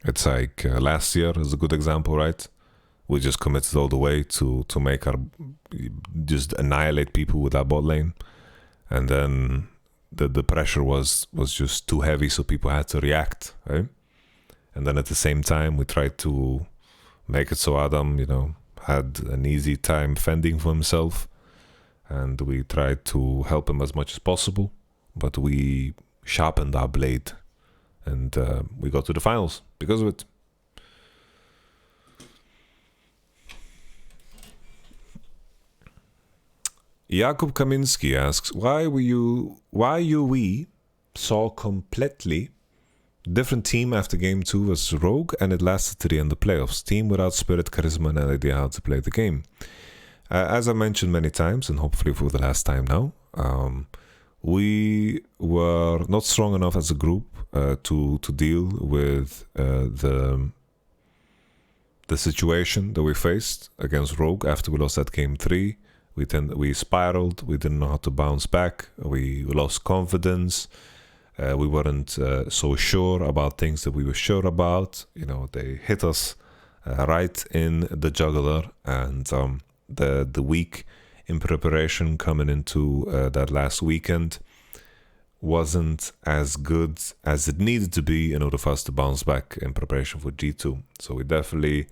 It's like last year is a good example, right? We just committed all the way to make just annihilate people with our bot lane. And then the pressure was just too heavy, so people had to react, right? And then at the same time, we tried to make it so Adam, had an easy time fending for himself. And we tried to help him as much as possible. But we sharpened our blade. And we got to the finals because of it. Jakob Kaminski asks, why we saw completely different team after game 2 versus Rogue, and it lasted to the end of the playoffs. Team without spirit, charisma, and an idea how to play the game. As I mentioned many times, and hopefully for the last time now, we were not strong enough as a group to deal with the situation that we faced against Rogue after we lost that game 3. We spiraled. We didn't know how to bounce back. We lost confidence. We weren't so sure about things that we were sure about. They hit us right in the jugular, and the week in preparation coming into that last weekend wasn't as good as it needed to be in order for us to bounce back in preparation for G2. So we definitely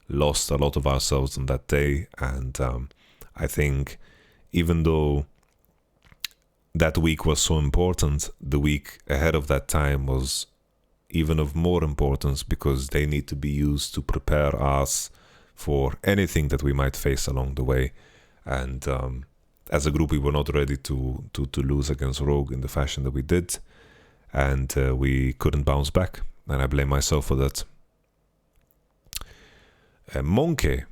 lost a lot of ourselves on that day, and I think even though that week was so important, the week ahead of that time was even of more importance, because they need to be used to prepare us for anything that we might face along the way. And as a group, we were not ready to lose against Rogue in the fashion that we did, and we couldn't bounce back, and I blame myself for that. Monkey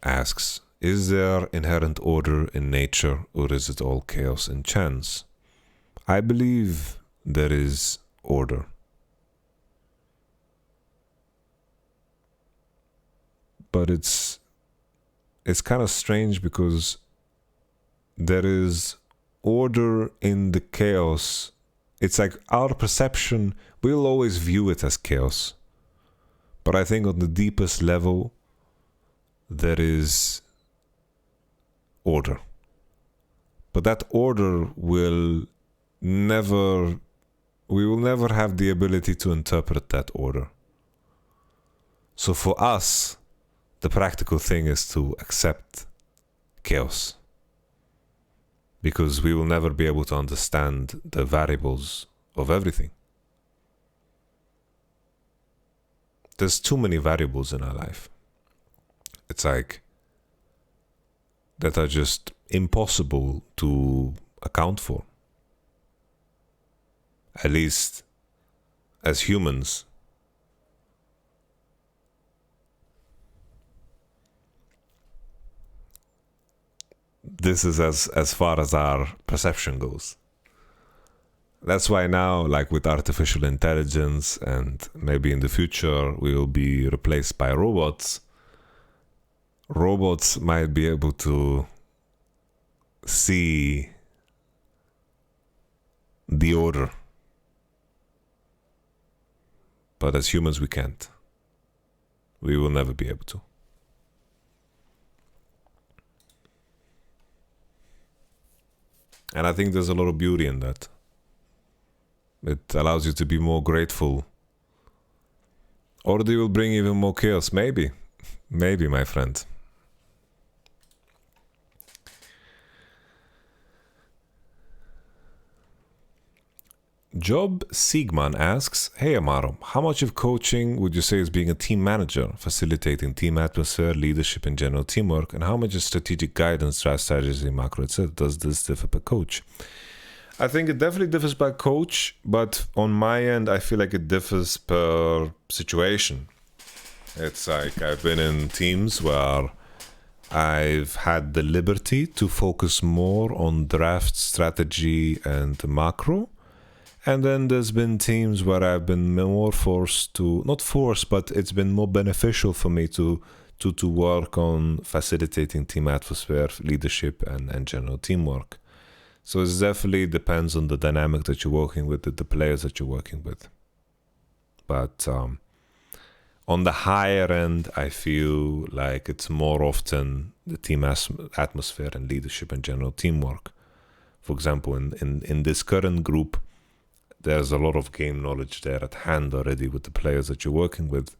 asks, is there inherent order in nature, or is it all chaos and chance? I believe there is order. But it's kind of strange, because there is order in the chaos. It's like our perception, we'll always view it as chaos. But I think on the deepest level, there is order. But that order we will never have the ability to interpret that order. So for us, the practical thing is to accept chaos. because we will never be able to understand the variables of everything. There's too many variables in our life. It's like that are just impossible to account for. At least as humans. This is as far as our perception goes. That's why now, like with artificial intelligence, and maybe in the future we will be replaced by robots, robots might be able to see the order. But as humans, we can't. We will never be able to. And I think there's a lot of beauty in that. It allows you to be more grateful. Or they will bring even more chaos. Maybe. Maybe, my friend. Job Siegman asks, hey Yamato, how much of coaching would you say is being a team manager, facilitating team atmosphere, leadership and general teamwork, and how much is strategic guidance, draft strategy, macro, etc.? Does this differ per coach? I think it definitely differs by coach, but on my end, I feel like it differs per situation. It's like I've been in teams where I've had the liberty to focus more on draft strategy and macro. And then there's been teams where I've been more forced to, not forced, but it's been more beneficial for me to work on facilitating team atmosphere, leadership, and general teamwork. So it definitely depends on the dynamic that you're working with, the players that you're working with. But on the higher end, I feel like it's more often the team atmosphere and leadership and general teamwork. For example, in this current group, there's a lot of game knowledge there at hand already with the players that you're working with.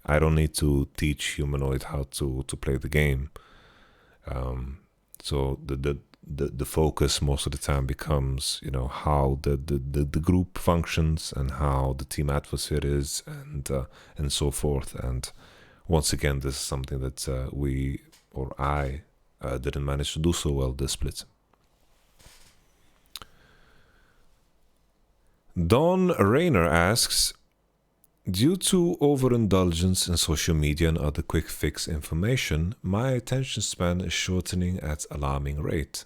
I don't need to teach humanoid how to play the game. So the focus most of the time becomes, how the group functions and how the team atmosphere is and so forth. And once again, this is something that I didn't manage to do so well this split. Don Rayner asks, due to overindulgence in social media and other quick fix information, my attention span is shortening at alarming rate.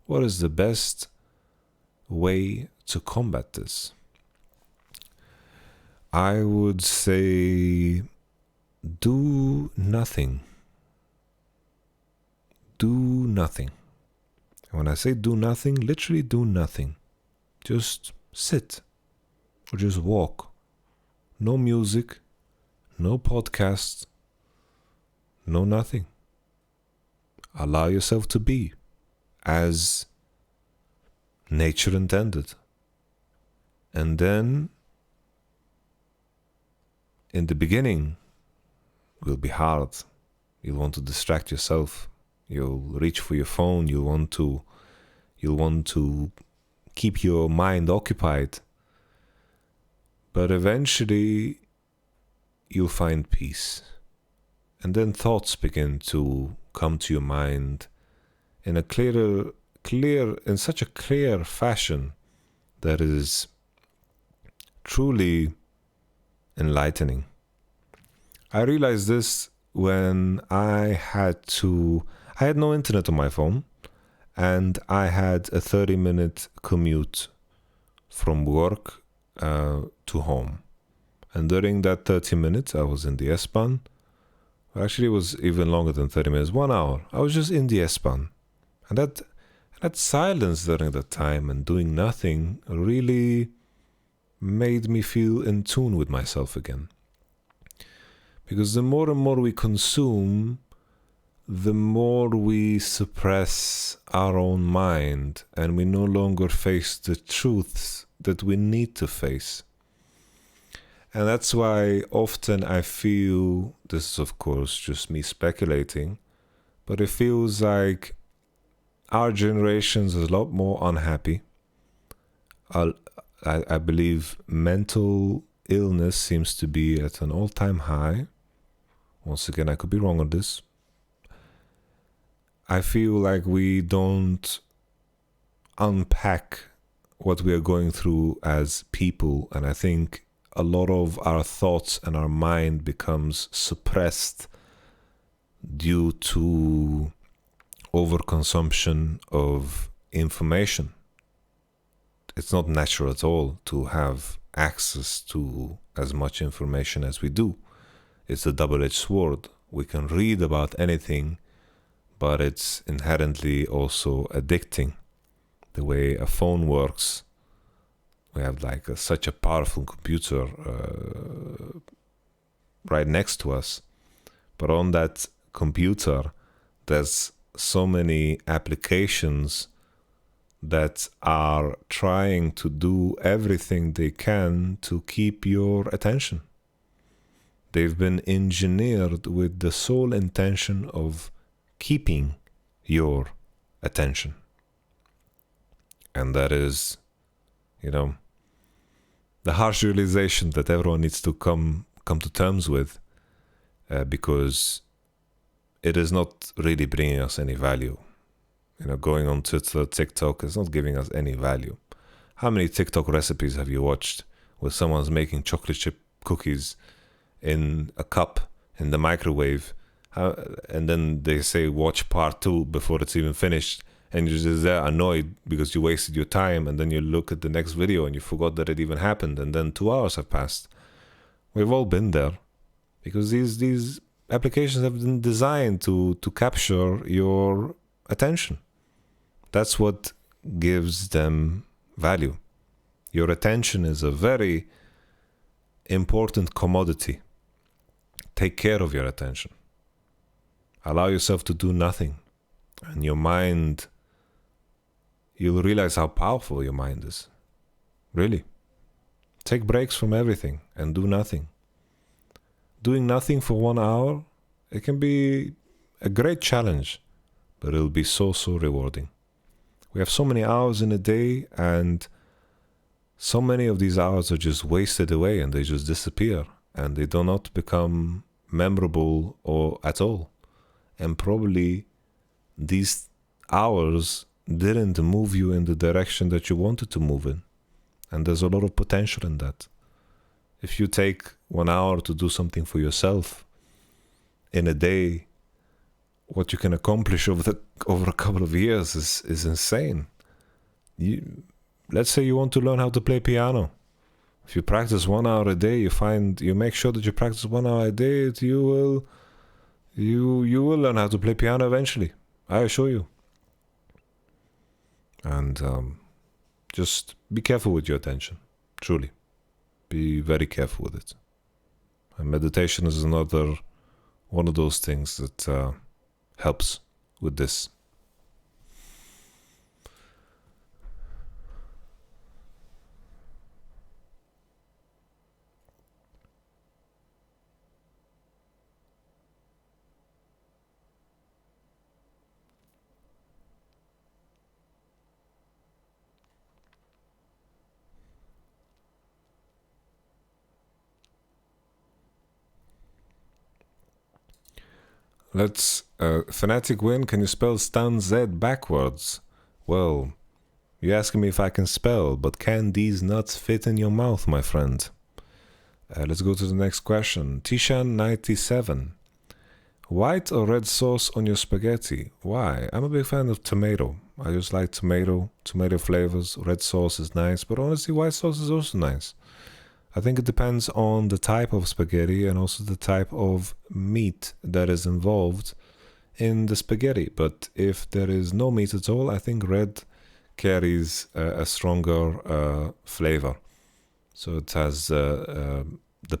What is the best way to combat this? I would say do nothing. Do nothing. When I say do nothing, literally do nothing. Just sit. Or just walk. No music, no podcast, no nothing. Allow yourself to be as nature intended. And then, in the beginning, it will be hard. You'll want to distract yourself. You'll reach for your phone. You'll want to keep your mind occupied. But eventually, you'll find peace. And then thoughts begin to come to your mind in in such a clear fashion that is truly enlightening. I realized this when I had no internet on my phone, and I had a 30-minute commute from work to home. And during that 30 minutes, I was in the S-Bahn. Actually, it was even longer than 30 minutes, 1 hour. I was just in the S-Bahn. And that silence during that time and doing nothing really made me feel in tune with myself again. Because the more and more we consume, the more we suppress our own mind and we no longer face the truths that we need to face. And that's why often I feel, this is of course just me speculating, but it feels like our generation is a lot more unhappy. I believe mental illness seems to be at an all-time high. Once again, I could be wrong on this. I feel like we don't unpack what we are going through as people, and I think a lot of our thoughts and our mind becomes suppressed due to overconsumption of information. It's not natural at all to have access to as much information as we do. It's a double-edged sword. We can read about anything, but it's inherently also addicting. The way a phone works, we have like such a powerful computer right next to us, but on that computer there's so many applications that are trying to do everything they can to keep your attention. They've been engineered with the sole intention of keeping your attention. And that is, the harsh realization that everyone needs to come to terms with, because it is not really bringing us any value. Going on Twitter, TikTok is not giving us any value. How many TikTok recipes have you watched where someone's making chocolate chip cookies in a cup in the microwave, and then they say watch part 2 before it's even finished, and you're just there annoyed because you wasted your time, and then you look at the next video and you forgot that it even happened, and then 2 hours have passed. We've all been there, because these applications have been designed to capture your attention. That's what gives them value. Your attention is a very important commodity. Take care of your attention. Allow yourself to do nothing, and your mind, you'll realize how powerful your mind is. Really. Take breaks from everything and do nothing. Doing nothing for 1 hour, it can be a great challenge, but it'll be so rewarding. We have so many hours in a day, and so many of these hours are just wasted away, and they just disappear, and they do not become memorable or at all. And probably these hours didn't move you in the direction that you wanted to move in. And there's a lot of potential in that. If you take 1 hour to do something for yourself in a day, what you can accomplish over a couple of years is insane. Let's say you want to learn how to play piano. If you practice 1 hour a day, you make sure that you practice 1 hour a day, you will learn how to play piano eventually. I assure you. And just be careful with your attention. Truly. Be very careful with it. And meditation is another one of those things that helps with this. Let's Fnatic win. Can you spell stun Z backwards? Well, you're asking me if I can spell, but can these nuts fit in your mouth, my friend? Let's go to the next question. Tishan97. White or red sauce on your spaghetti? Why? I'm a big fan of tomato. I just like tomato flavors. Red sauce is nice, but honestly, white sauce is also nice. I think it depends on the type of spaghetti and also the type of meat that is involved in the spaghetti. But if there is no meat at all, I think red carries a stronger flavor. So it has the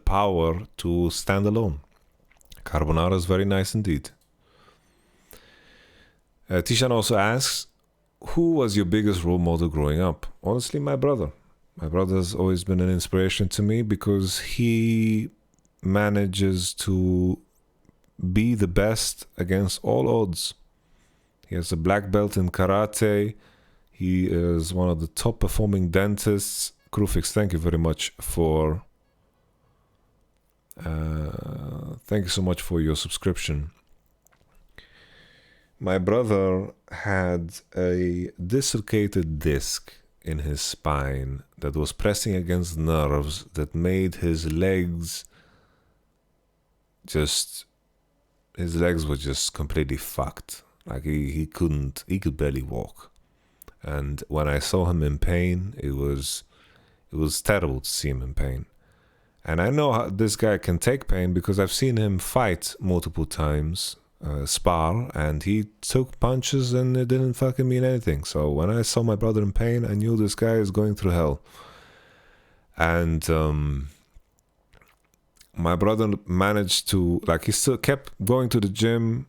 power to stand alone. Carbonara is very nice indeed. Tishan also asks, who was your biggest role model growing up? Honestly, my brother. My brother's always been an inspiration to me because he manages to be the best against all odds. He has a black belt in karate. He is one of the top performing dentists. Krufix, thank you very much for thank you so much for your subscription. My brother had a dislocated disc in his spine that was pressing against nerves that made his legs his legs were just completely fucked. Like he could barely walk. And when I saw him in pain, it was terrible to see him in pain. And I know how this guy can take pain because I've seen him fight multiple times, spar, and he took punches and it didn't fucking mean anything. So when I saw my brother in pain, I knew this guy is going through hell. And my brother managed to, like, he still kept going to the gym,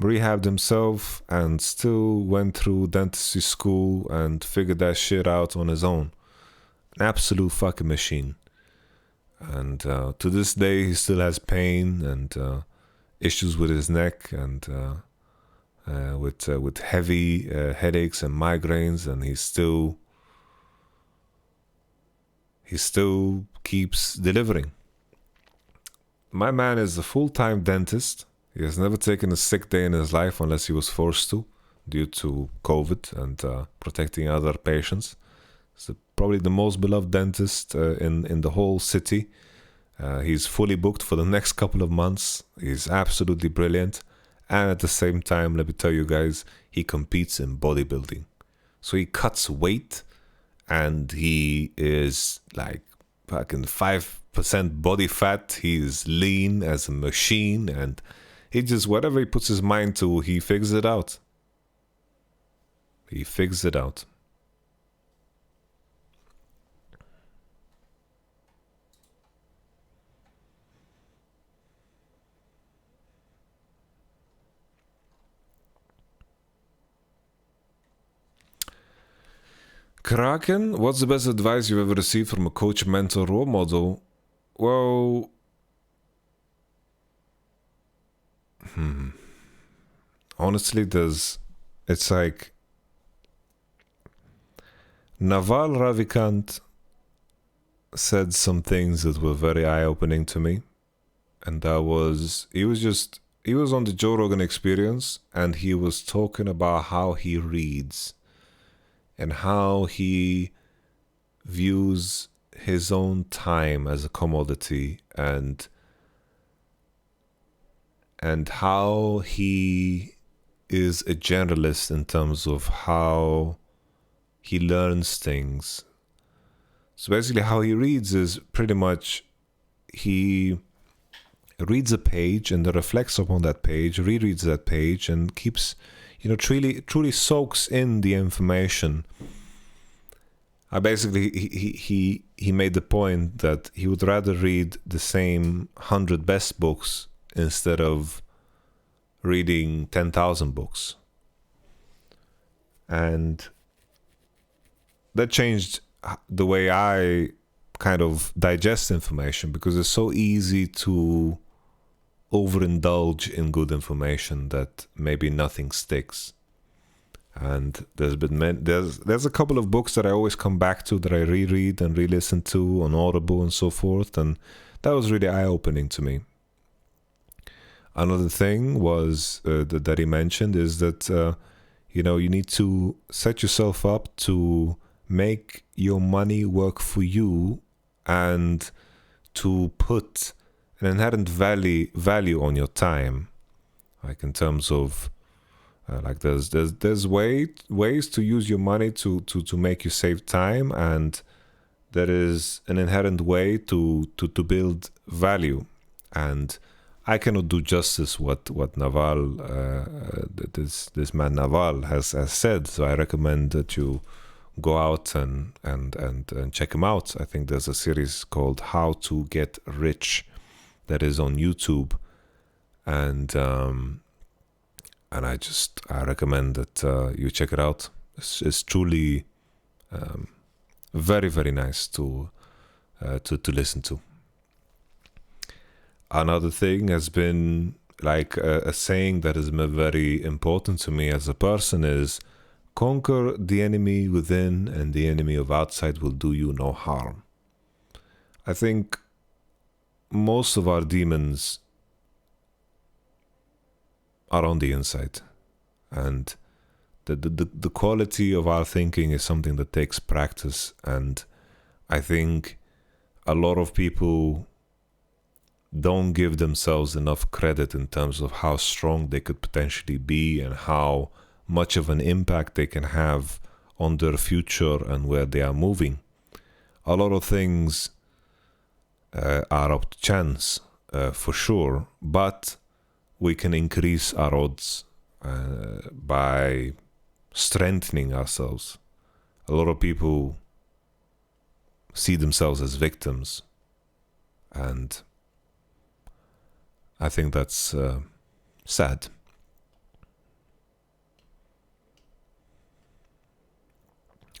rehabbed himself, and still went through dentistry school and figured that shit out on his own. An absolute fucking machine. And to this day, he still has pain and issues with his neck and with heavy headaches and migraines, and he still keeps delivering. My man is a full-time dentist. He has never taken a sick day in his life unless he was forced to, due to COVID and protecting other patients. He's probably the most beloved dentist in the whole city. He's fully booked for the next couple of months. He's absolutely brilliant. And at the same time, let me tell you guys, he competes in bodybuilding. So he cuts weight and he is like fucking 5% body fat. He's lean as a machine, and he just, whatever he puts his mind to, he figures it out. He figures it out. Kraken, what's the best advice you've ever received from a coach, mentor, role model? Well, honestly, it's like Naval Ravikant said some things that were very eye-opening to me, and that was, he was on the Joe Rogan Experience, and he was talking about how he reads and how he views his own time as a commodity, and how he is a generalist in terms of how he learns things. So basically how he reads is pretty much he reads a page and then reflects upon that page, rereads that page, and keeps, truly soaks in the information. Basically, he made the point that he would rather read the same 100 best books instead of reading 10,000 books. And that changed the way I kind of digest information, because it's so easy to overindulge in good information that maybe nothing sticks. And there's a couple of books that I always come back to, that I reread and re-listen to on Audible and so forth, and that was really eye-opening to me. Another thing was that he mentioned is that you need to set yourself up to make your money work for you, and to put an inherent value on your time, like in terms of like there's ways to use your money to make you save time, and there is an inherent way to build value. And I cannot do justice what Naval, this man Naval has said. So I recommend that you go out and check him out. I think there's a series called How to Get Rich that is on YouTube, and I recommend that you check it out. It's truly very, very nice to listen to. Another thing has been like a saying that is very important to me as a person is, conquer the enemy within and the enemy of outside will do you no harm. I think most of our demons are on the inside, and the quality of our thinking is something that takes practice. And I think a lot of people don't give themselves enough credit in terms of how strong they could potentially be and how much of an impact they can have on their future and where they are moving. A lot of things are up to chance, for sure, but we can increase our odds by strengthening ourselves. A lot of people see themselves as victims, and I think that's sad.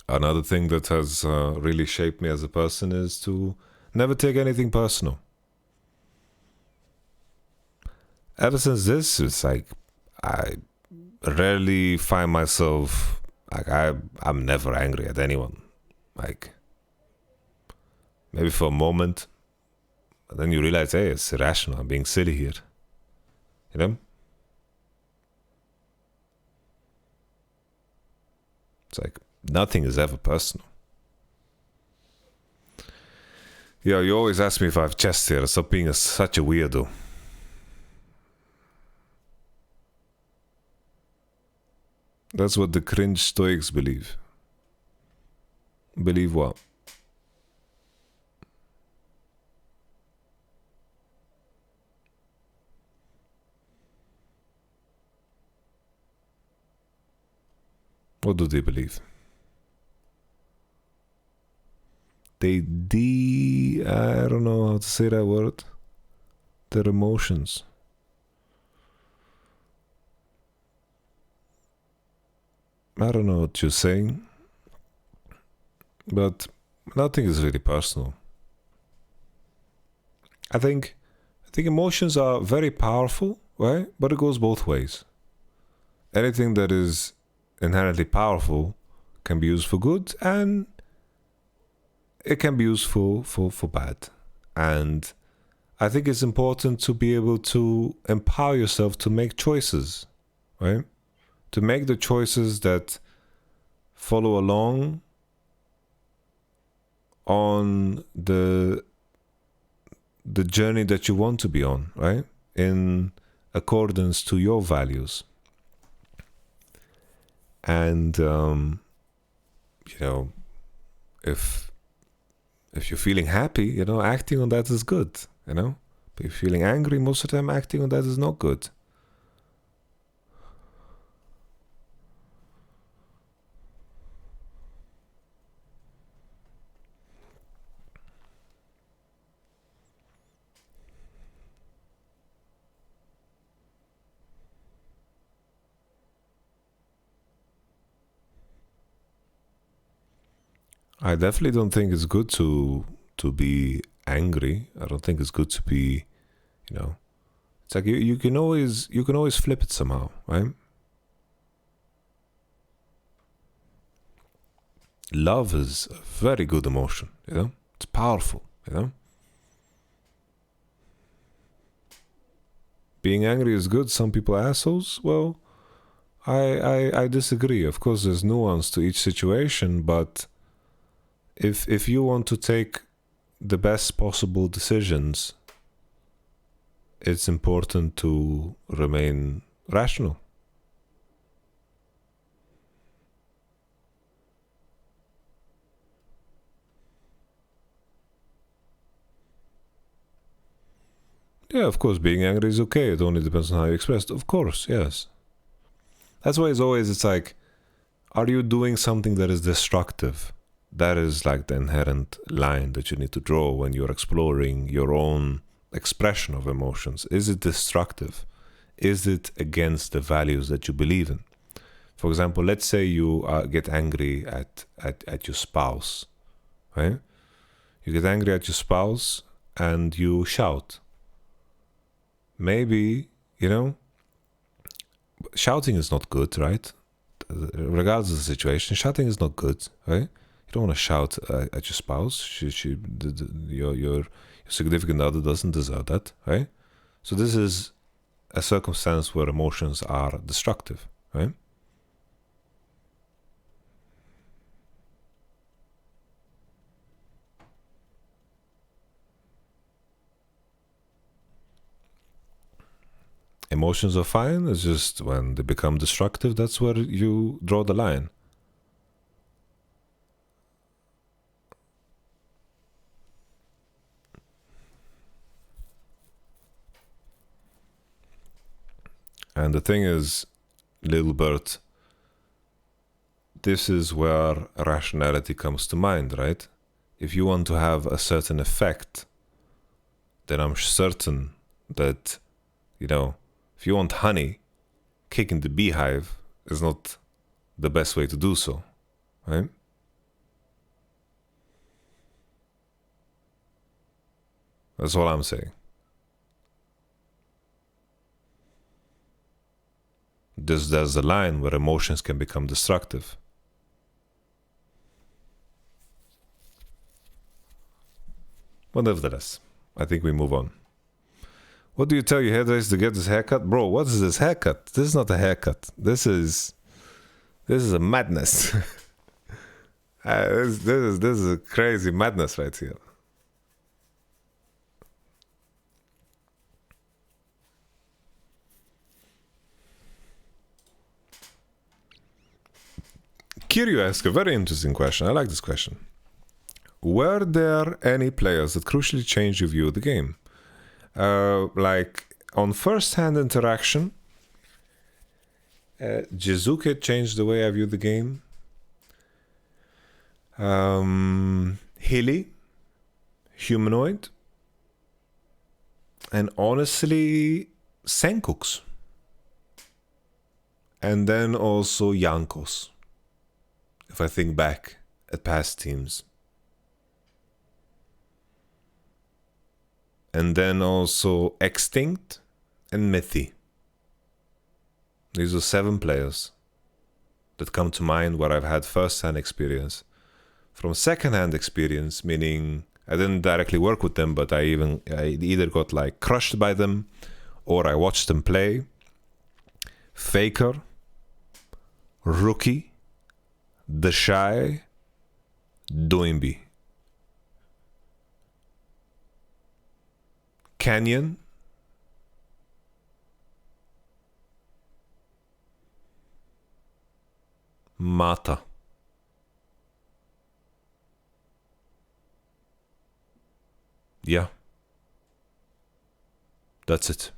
Another thing that has really shaped me as a person is to never take anything personal. Ever since this, it's like I rarely find myself, like I'm never angry at anyone. Like, maybe for a moment, but then you realize, hey, it's irrational, I'm being silly here. You know? It's like, nothing is ever personal. Yeah, you always ask me if I have chest hair. Stop being such a weirdo. That's what the cringe Stoics believe. Believe what? What do they believe? I don't know how to say that word. Their emotions. I don't know what you're saying, but nothing is really personal. I think emotions are very powerful, right? But it goes both ways. Anything that is inherently powerful can be used for good, and it can be used for bad. And I think it's important to be able to empower yourself to make choices, right? To make the choices that follow along on the journey that you want to be on, right? In accordance to your values. And you know, if you're feeling happy, you know, acting on that is good, you know. But if you're feeling angry, most of the time acting on that is not good. I definitely don't think it's good to be angry. I don't think it's good to be, you know, it's like you can always flip it somehow, right? Love is a very good emotion, you know? It's powerful, you know? Being angry is good. Some people are assholes. Well, I disagree. Of course, there's nuance to each situation, but if you want to take the best possible decisions, it's important to remain rational. Yeah, of course, being angry is okay. It only depends on how you express it. Of course, yes. That's why it's like, are you doing something that is destructive? That is like the inherent line that you need to draw when you're exploring your own expression of emotions. Is it destructive? Is it against the values that you believe in? For example, let's say you get angry at your spouse, right? You get angry at your spouse and you shout. Maybe, you know, shouting is not good, right? Regardless of the situation, shouting is not good, right? You don't want to shout at your spouse. Your significant other doesn't deserve that, right? So this is a circumstance where emotions are destructive, right? Emotions are fine. It's just when they become destructive, that's where you draw the line. And the thing is, little bird, this is where rationality comes to mind, right? If you want to have a certain effect, then I'm certain that, you know, if you want honey, kicking the beehive is not the best way to do so, right? That's all I'm saying. There's a line where emotions can become destructive. But nevertheless, I think we move on. What do you tell your hairdresser to get this haircut? Bro, what is this haircut? This is not a haircut. This is a madness. This is a crazy madness right here. Kiryu asks a very interesting question. I like this question. Were there any players that crucially changed your view of the game? Like on first-hand interaction, Jizuke changed the way I view the game. Hilly, humanoid, and honestly, Senkux. And then also Yankos, if I think back at past teams. And then also Extinct and Mythi. These are 7 players that come to mind where I've had first-hand experience. From second-hand experience, meaning I didn't directly work with them, but I either got like crushed by them or I watched them play. Faker, Rookie, The Shy, Doimbi. Canyon, Mata, yeah, that's it.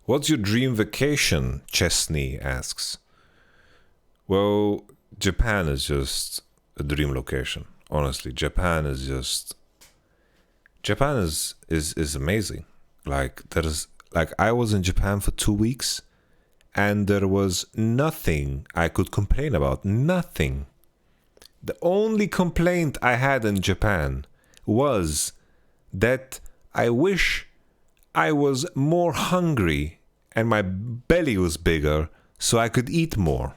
What's your dream vacation? Chesney asks. Well, Japan is just a dream location. Honestly, Japan is amazing. I was in Japan for 2 weeks and there was nothing I could complain about. Nothing. The only complaint I had in Japan was that I wish I was more hungry and my belly was bigger so I could eat more.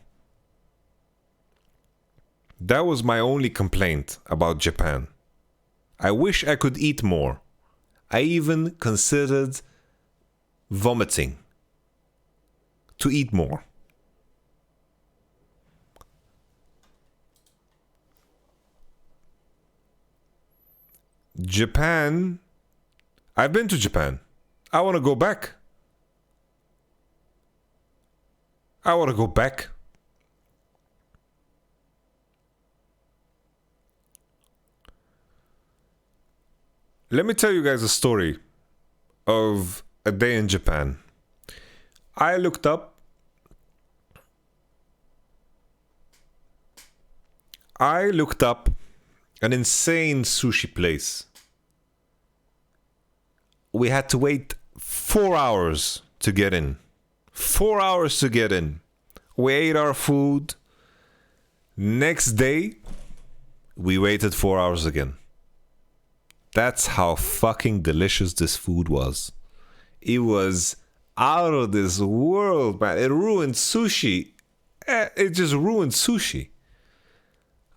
That was my only complaint about Japan. I wish I could eat more. I even considered vomiting to eat more. Japan. I've been to Japan. I want to go back. I want to go back. Let me tell you guys a story of a day in Japan. I looked up an insane sushi place. We had to wait 4 hours to get in. 4 hours to get in. We ate our food. Next day, we waited 4 hours again. That's how fucking delicious this food was. It was out of this world, man. It ruined sushi. It just ruined sushi.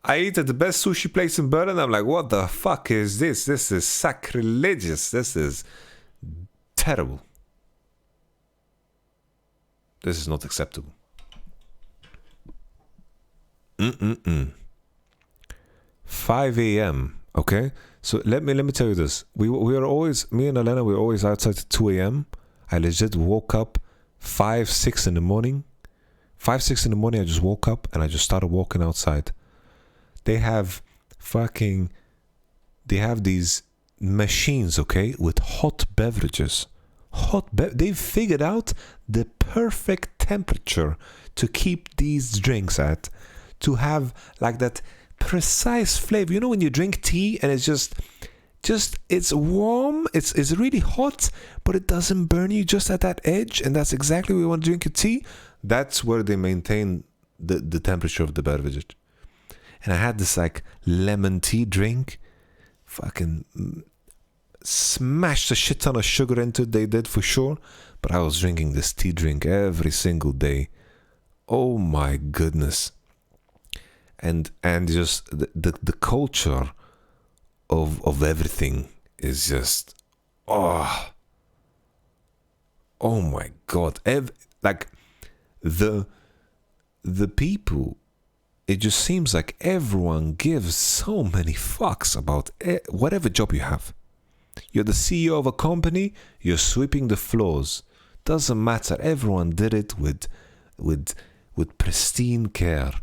I ate at the best sushi place in Berlin. I'm like, what the fuck is this? This is sacrilegious. This is terrible. This is not acceptable. 5 a.m. Okay, so let me tell you this. We were always, me and Elena, we were always outside at 2 a.m. I legit woke up 5, 6 in the morning. 5, 6 in the morning, I just woke up and I just started walking outside. They have these machines, okay, with hot beverages. They've figured out the perfect temperature to keep these drinks at, to have like that precise flavor. You know when you drink tea and it's just it's warm, it's really hot, but it doesn't burn you, just at that edge, and that's exactly what you want to drink a tea. That's where they maintain the temperature of the beverage. And I had this like lemon tea drink, fucking smashed a shit ton of sugar into it, they did for sure, but I was drinking this tea drink every single day. Oh my goodness. And just the culture of everything is just, oh my god. Like the people, it just seems like everyone gives so many fucks about whatever job you have. You're the CEO of a company, you're sweeping the floors. Doesn't matter. Everyone did it with pristine care.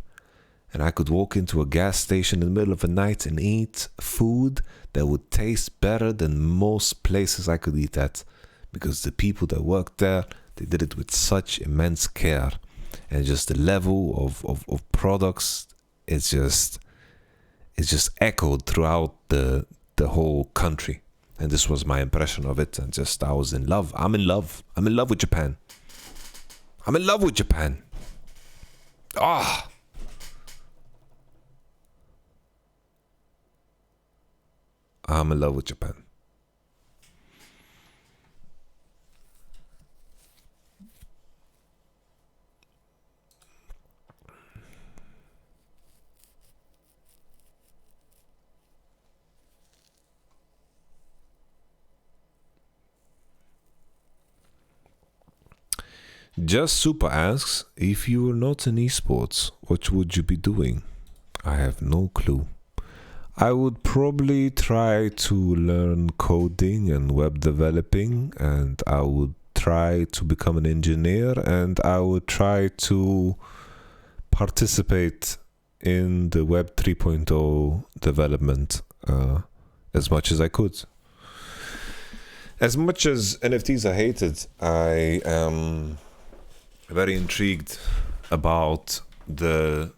And I could walk into a gas station in the middle of the night and eat food that would taste better than most places I could eat at, because the people that worked there, they did it with such immense care. And just the level of products, it's just echoed throughout the whole country. And this was my impression of it. And just, I was in love. I'm in love with Japan. I'm in love with Japan. Ah. I'm in love with Japan. Just Super asks, if you were not in esports, what would you be doing? I have no clue. I would probably try to learn coding and web developing, and I would try to become an engineer, and I would try to participate in the Web 3.0 development as much as I could. As much as NFTs are hated, I am very intrigued about the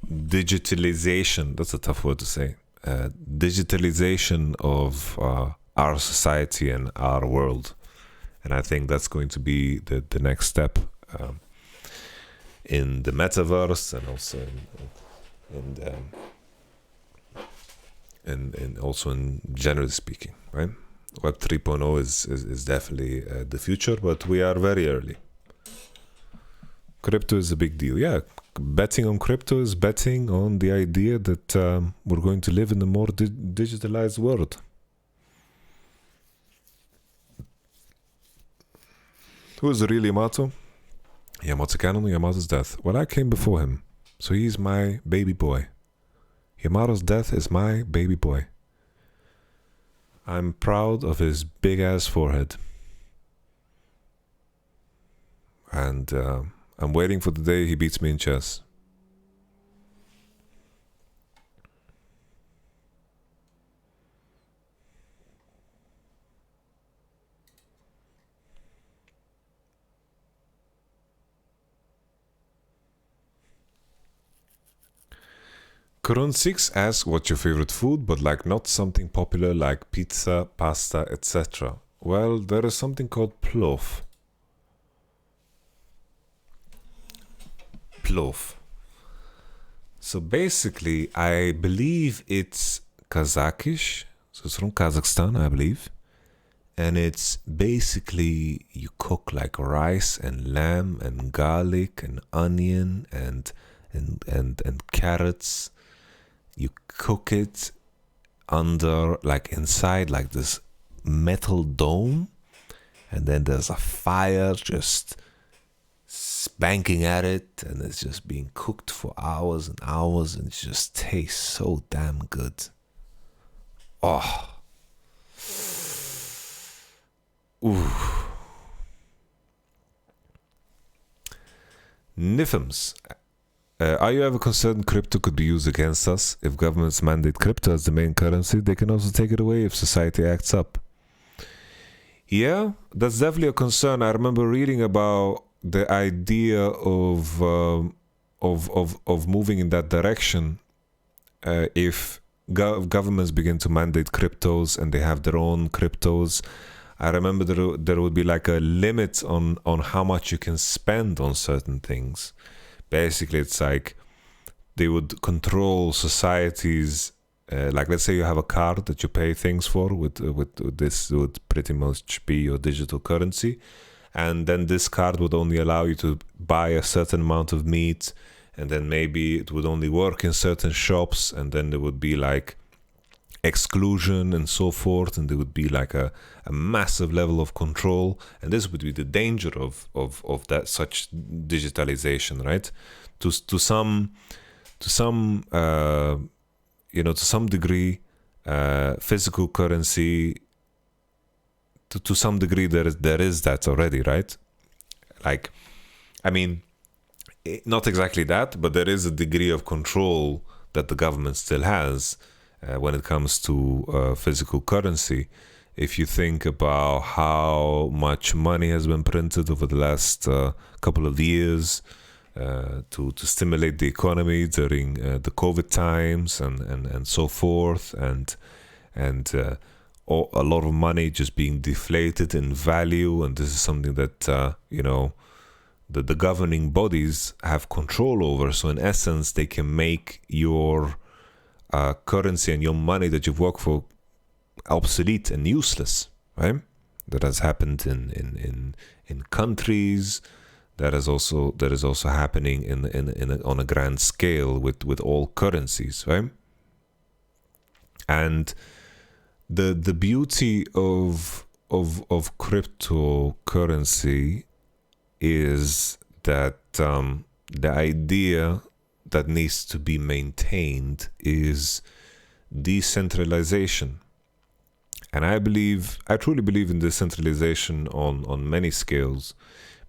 digitalization, that's a tough word to say, digitalization of our society and our world. And I think that's going to be the next step in the metaverse, and also in also in generally speaking, right? Web 3.0 is definitely the future, but we are very early. Crypto is a big deal. Yeah, betting on crypto is betting on the idea that we're going to live in a more digitalized world. Who is the real Yamato? YamatoCannon, Yamato's death. Well, I came before him, so he's my baby boy. Yamato's death is my baby boy. I'm proud of his big-ass forehead. And I'm waiting for the day he beats me in chess. Kurun6 asks, what's your favorite food, but like not something popular like pizza, pasta, etc. Well, there is something called plov. plov. So basically, I believe it's Kazakish. So it's from Kazakhstan, I believe. And it's basically you cook like rice and lamb and garlic and onion and carrots. You cook it under, like inside, like this metal dome, and then there's a fire just spanking at it, and it's just being cooked for hours and hours, and it just tastes so damn good. Oh. Ooh. Nifms. Are you ever concerned crypto could be used against us? If governments mandate crypto as the main currency, they can also take it away if society acts up. Yeah, that's definitely a concern. I remember reading about the idea of moving in that direction. If governments begin to mandate cryptos and they have their own cryptos, I remember there would be like a limit on how much you can spend on certain things. Basically, it's like they would control societies. Like, let's say you have a card that you pay things for with this would pretty much be your digital currency, and then this card would only allow you to buy a certain amount of meat, and then maybe it would only work in certain shops, and then there would be like exclusion and so forth, and there would be like a massive level of control, and this would be the danger of that such digitalization, right? To some degree, physical currency, to some degree there is that already, right? Like, I mean, not exactly that, but there is a degree of control that the government still has when it comes to physical currency. If you think about how much money has been printed over the last couple of years to stimulate the economy during the COVID times and so forth, and a lot of money just being deflated in value, and this is something that the governing bodies have control over. So in essence, they can make your currency and your money that you've worked for obsolete and useless, right? That has happened in countries. That is also happening on a grand scale with all currencies, right? And the beauty of cryptocurrency is that the idea that needs to be maintained is decentralization. And I truly believe in decentralization on many scales,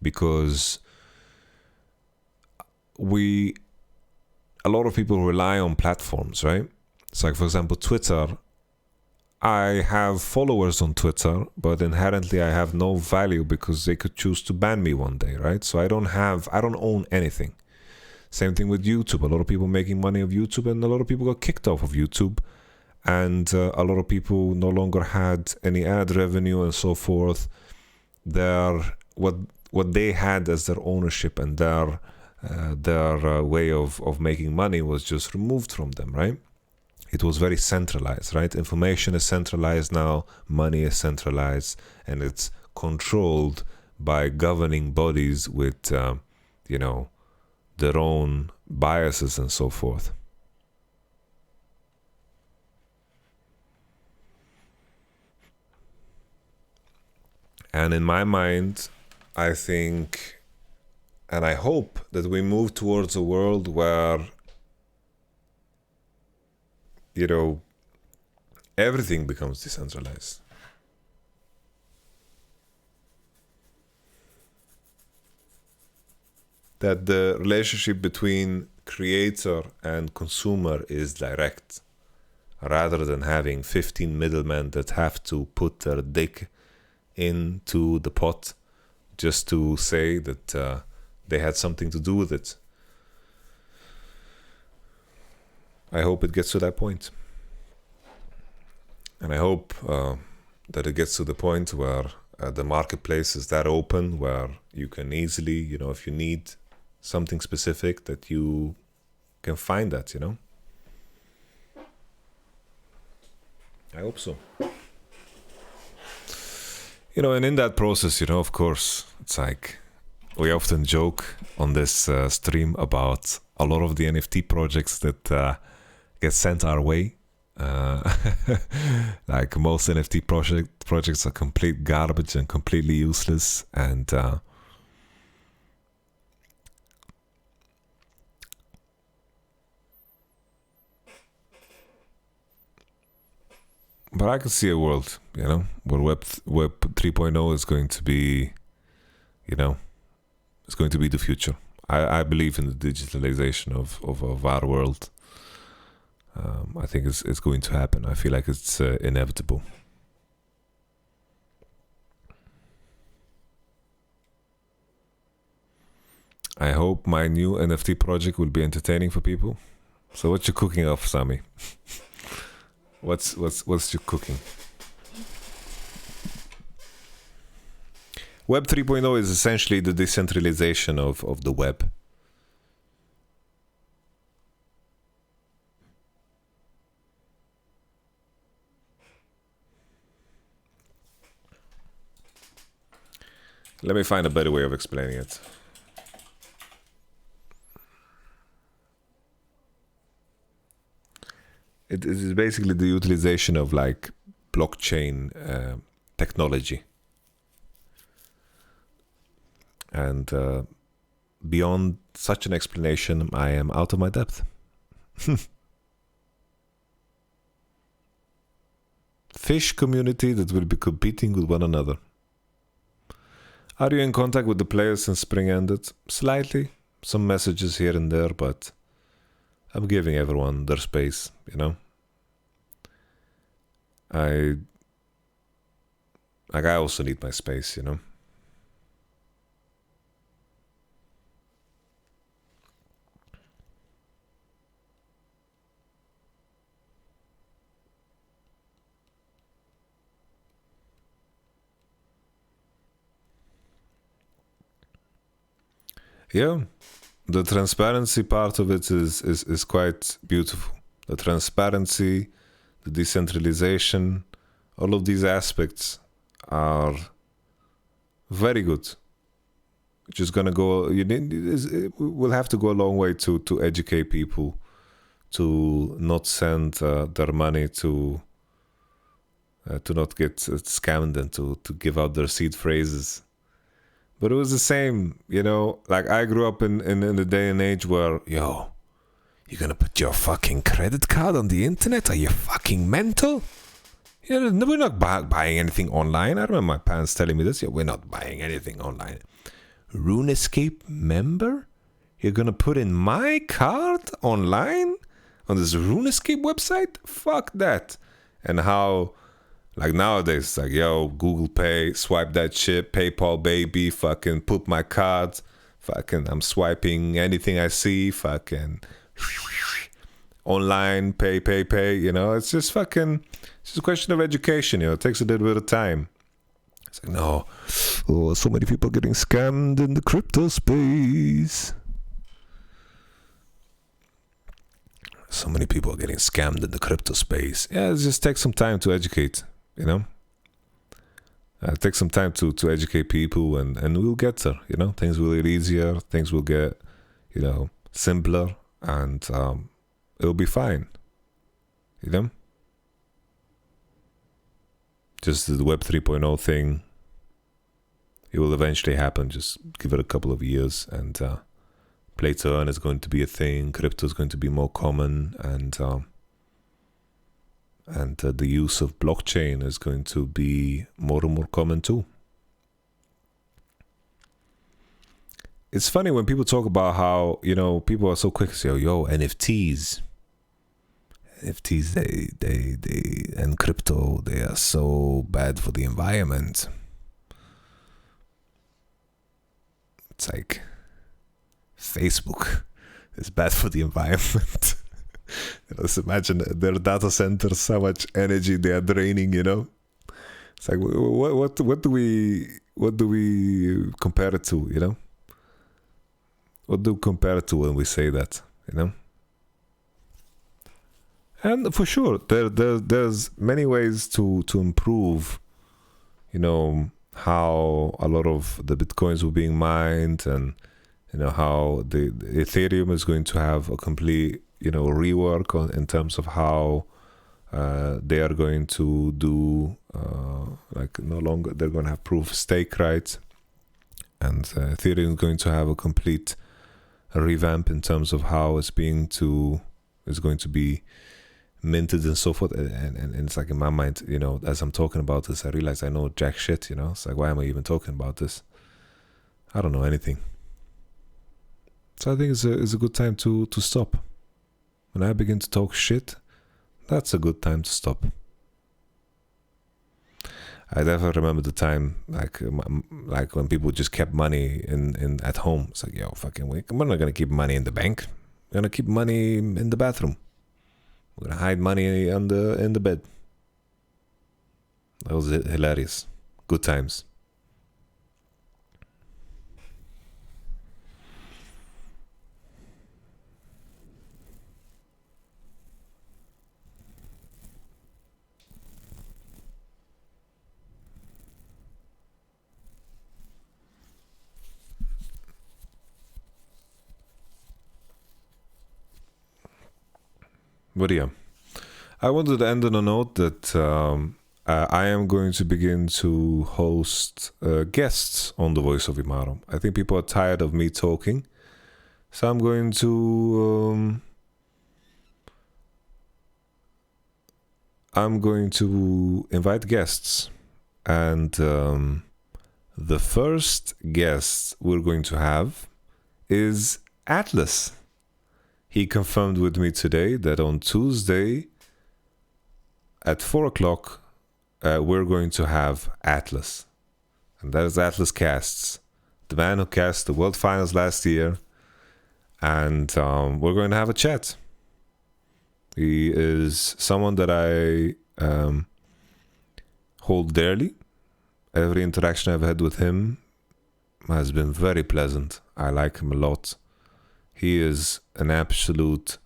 because a lot of people rely on platforms, right? It's like, for example, Twitter. I have followers on Twitter, but inherently I have no value because they could choose to ban me one day, right? So I don't own anything. Same thing with YouTube. A lot of people making money of YouTube, and a lot of people got kicked off of YouTube, and a lot of people no longer had any ad revenue and so forth. What they had as their ownership and their way of making money was just removed from them, right? It was very centralized, right? Information is centralized now, money is centralized, and it's controlled by governing bodies with, their own biases and so forth. And in my mind, I think, and I hope that we move towards a world where, everything becomes decentralized. That the relationship between creator and consumer is direct, rather than having 15 middlemen that have to put their dick into the pot just to say that they had something to do with it. I hope it gets to that point. And I hope that it gets to the point where the marketplace is that open, where you can easily, if you need something specific that you can find that, you know? I hope so. You know, and in that process, you know, of course, it's like we often joke on this stream about a lot of the NFT projects that get sent our way. Like most NFT projects are complete garbage and completely useless, and but I can see a world, you know, where Web 3.0 is going to be, you know, it's going to be the future. I believe in the digitalization of our world. I think it's going to happen. I feel like it's inevitable. I hope my new NFT project will be entertaining for people. So what you cooking up, Sami? What's you cooking? Web 3.0 is essentially the decentralization of the web. Let me find a better way of explaining it. It is basically the utilization of like blockchain technology. And beyond such an explanation, I am out of my depth. Fish community that will be competing with one another. Are you in contact with the players since spring ended? Slightly. Some messages here and there, but I'm giving everyone their space, you know? I also need my space, you know? Yeah, the transparency part of it is quite beautiful. The transparency, the decentralization, all of these aspects are very good. Which is gonna go. We'll have to go a long way to educate people to not send their money to not get scammed and to give out their seed phrases. But it was the same, you know, like I grew up in the day and age where, yo, you're gonna put your fucking credit card on the internet? Are you fucking mental? Yeah, we're not buying anything online. I remember my parents telling me this. Yeah, we're not buying anything online. RuneScape member? You're gonna put in my card online? On this RuneScape website? Fuck that. And how... Like nowadays, it's like, yo, Google Pay, swipe that shit, PayPal, baby, fucking put my card, fucking, I'm swiping anything I see, fucking, online, pay, you know, it's just fucking, it's just a question of education, you know, it takes a little bit of time. It's like, no, oh, so many people getting scammed in the crypto space. So many people are getting scammed in the crypto space. Yeah, it just takes some time to educate. You know, take some time to educate people, and we'll get there. You know, things will get easier, things will get, you know, simpler, and it'll be fine. You know, just the Web 3.0 thing, it will eventually happen. Just give it a couple of years, and play to earn is going to be a thing. Crypto is going to be more common, and the use of blockchain is going to be more and more common too. It's funny when people talk about how, you know, people are so quick to say, yo, NFTs, they and crypto, they are so bad for the environment. It's like Facebook is bad for the environment. Let's imagine their data centers, how much energy they are draining, you know? It's like, what do we compare it to, you know? What do we compare it to when we say that, you know? And for sure, there's many ways to improve, you know, how a lot of the Bitcoins were being mined, and, you know, how the Ethereum is going to have a complete, you know, rework in terms of how they are going to do, like, no longer, they're going to have proof of stake, right? And Ethereum is going to have a complete revamp in terms of how it's going to be minted and so forth. And it's like, in my mind, you know, as I'm talking about this, I realize I know jack shit, you know. It's like, why am I even talking about this? I don't know anything. So I think it's a good time to stop. When I begin to talk shit, that's a good time to stop. I definitely remember the time, like when people just kept money in at home. It's like, yo, fucking, we're not gonna keep money in the bank. We're gonna keep money in the bathroom. We're gonna hide money in the bed. That was hilarious. Good times. But yeah, I wanted to end on a note that I am going to begin to host guests on the Voice of Yamato. I think people are tired of me talking, so I'm going to invite guests, and the first guest we're going to have is Atlas. He confirmed with me today that on Tuesday at 4 o'clock, we're going to have Atlas. And that is Atlas Casts, the man who cast the World Finals last year. And we're going to have a chat. He is someone that I hold dearly. Every interaction I've had with him has been very pleasant. I like him a lot. He is an absolute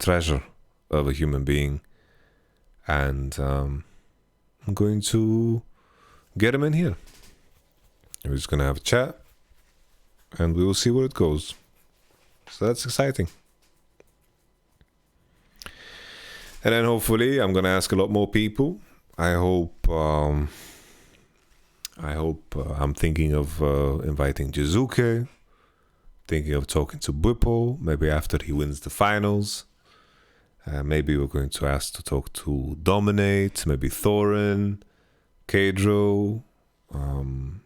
treasure of a human being. And I'm going to get him in here. We're just going to have a chat. And we will see where it goes. So that's exciting. And then hopefully I'm going to ask a lot more people. I hope I'm thinking of inviting Jizuke. Thinking of talking to Bwipo, maybe after he wins the finals. Maybe we're going to ask to talk to Dominate, maybe Thorin, Kadro. You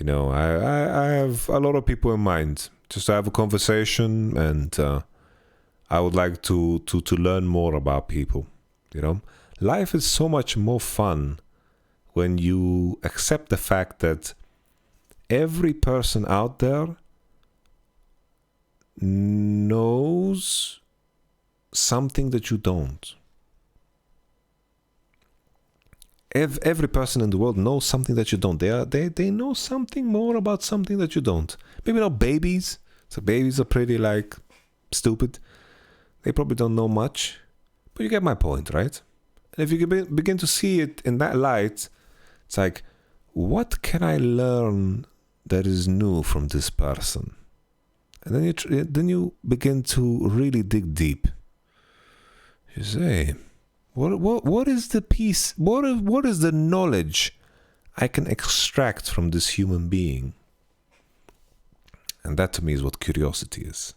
know, I have a lot of people in mind just to have a conversation, and I would like to learn more about people. You know, life is so much more fun when you accept the fact that every person out there knows something that you don't. Every person in the world knows something that you don't. They know something more about something that you don't. Maybe not babies. So babies are pretty like stupid. They probably don't know much. But you get my point, right? And if you begin to see it in that light, it's like, what can I learn that is new from this person? And then you begin to really dig deep. You say, what is the piece? What is the knowledge I can extract from this human being? And that to me is what curiosity is.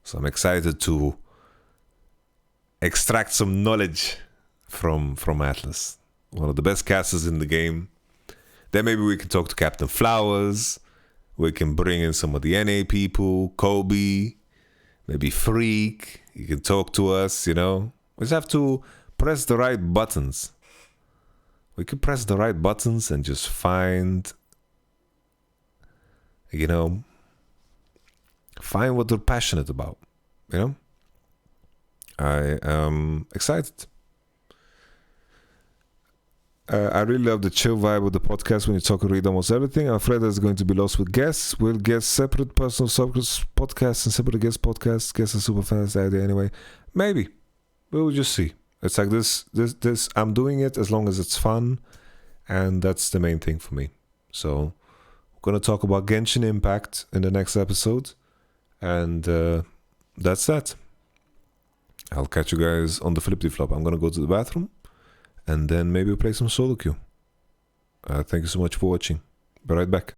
So I'm excited to extract some knowledge from Atlas, one of the best casters in the game. Then maybe we can talk to Captain Flowers. We can bring in some of the NA people, Kobe, maybe Freak. You can talk to us, you know. We just have to press the right buttons. We can press the right buttons and just find, you know, find what they're passionate about, you know. I am excited. I really love the chill vibe of the podcast when you talk and read almost everything. I'm afraid there's going to be lost with guests. We'll get separate personal podcasts and separate guest podcasts. Guests are super fantastic idea anyway. Maybe. We'll just see. It's like this. I'm doing it as long as it's fun, and that's the main thing for me. So we're going to talk about Genshin Impact in the next episode, and that's that. I'll catch you guys on the flippity-flop. I'm going to go to the bathroom, and then maybe we'll play some solo queue. Thank you so much for watching. Be right back.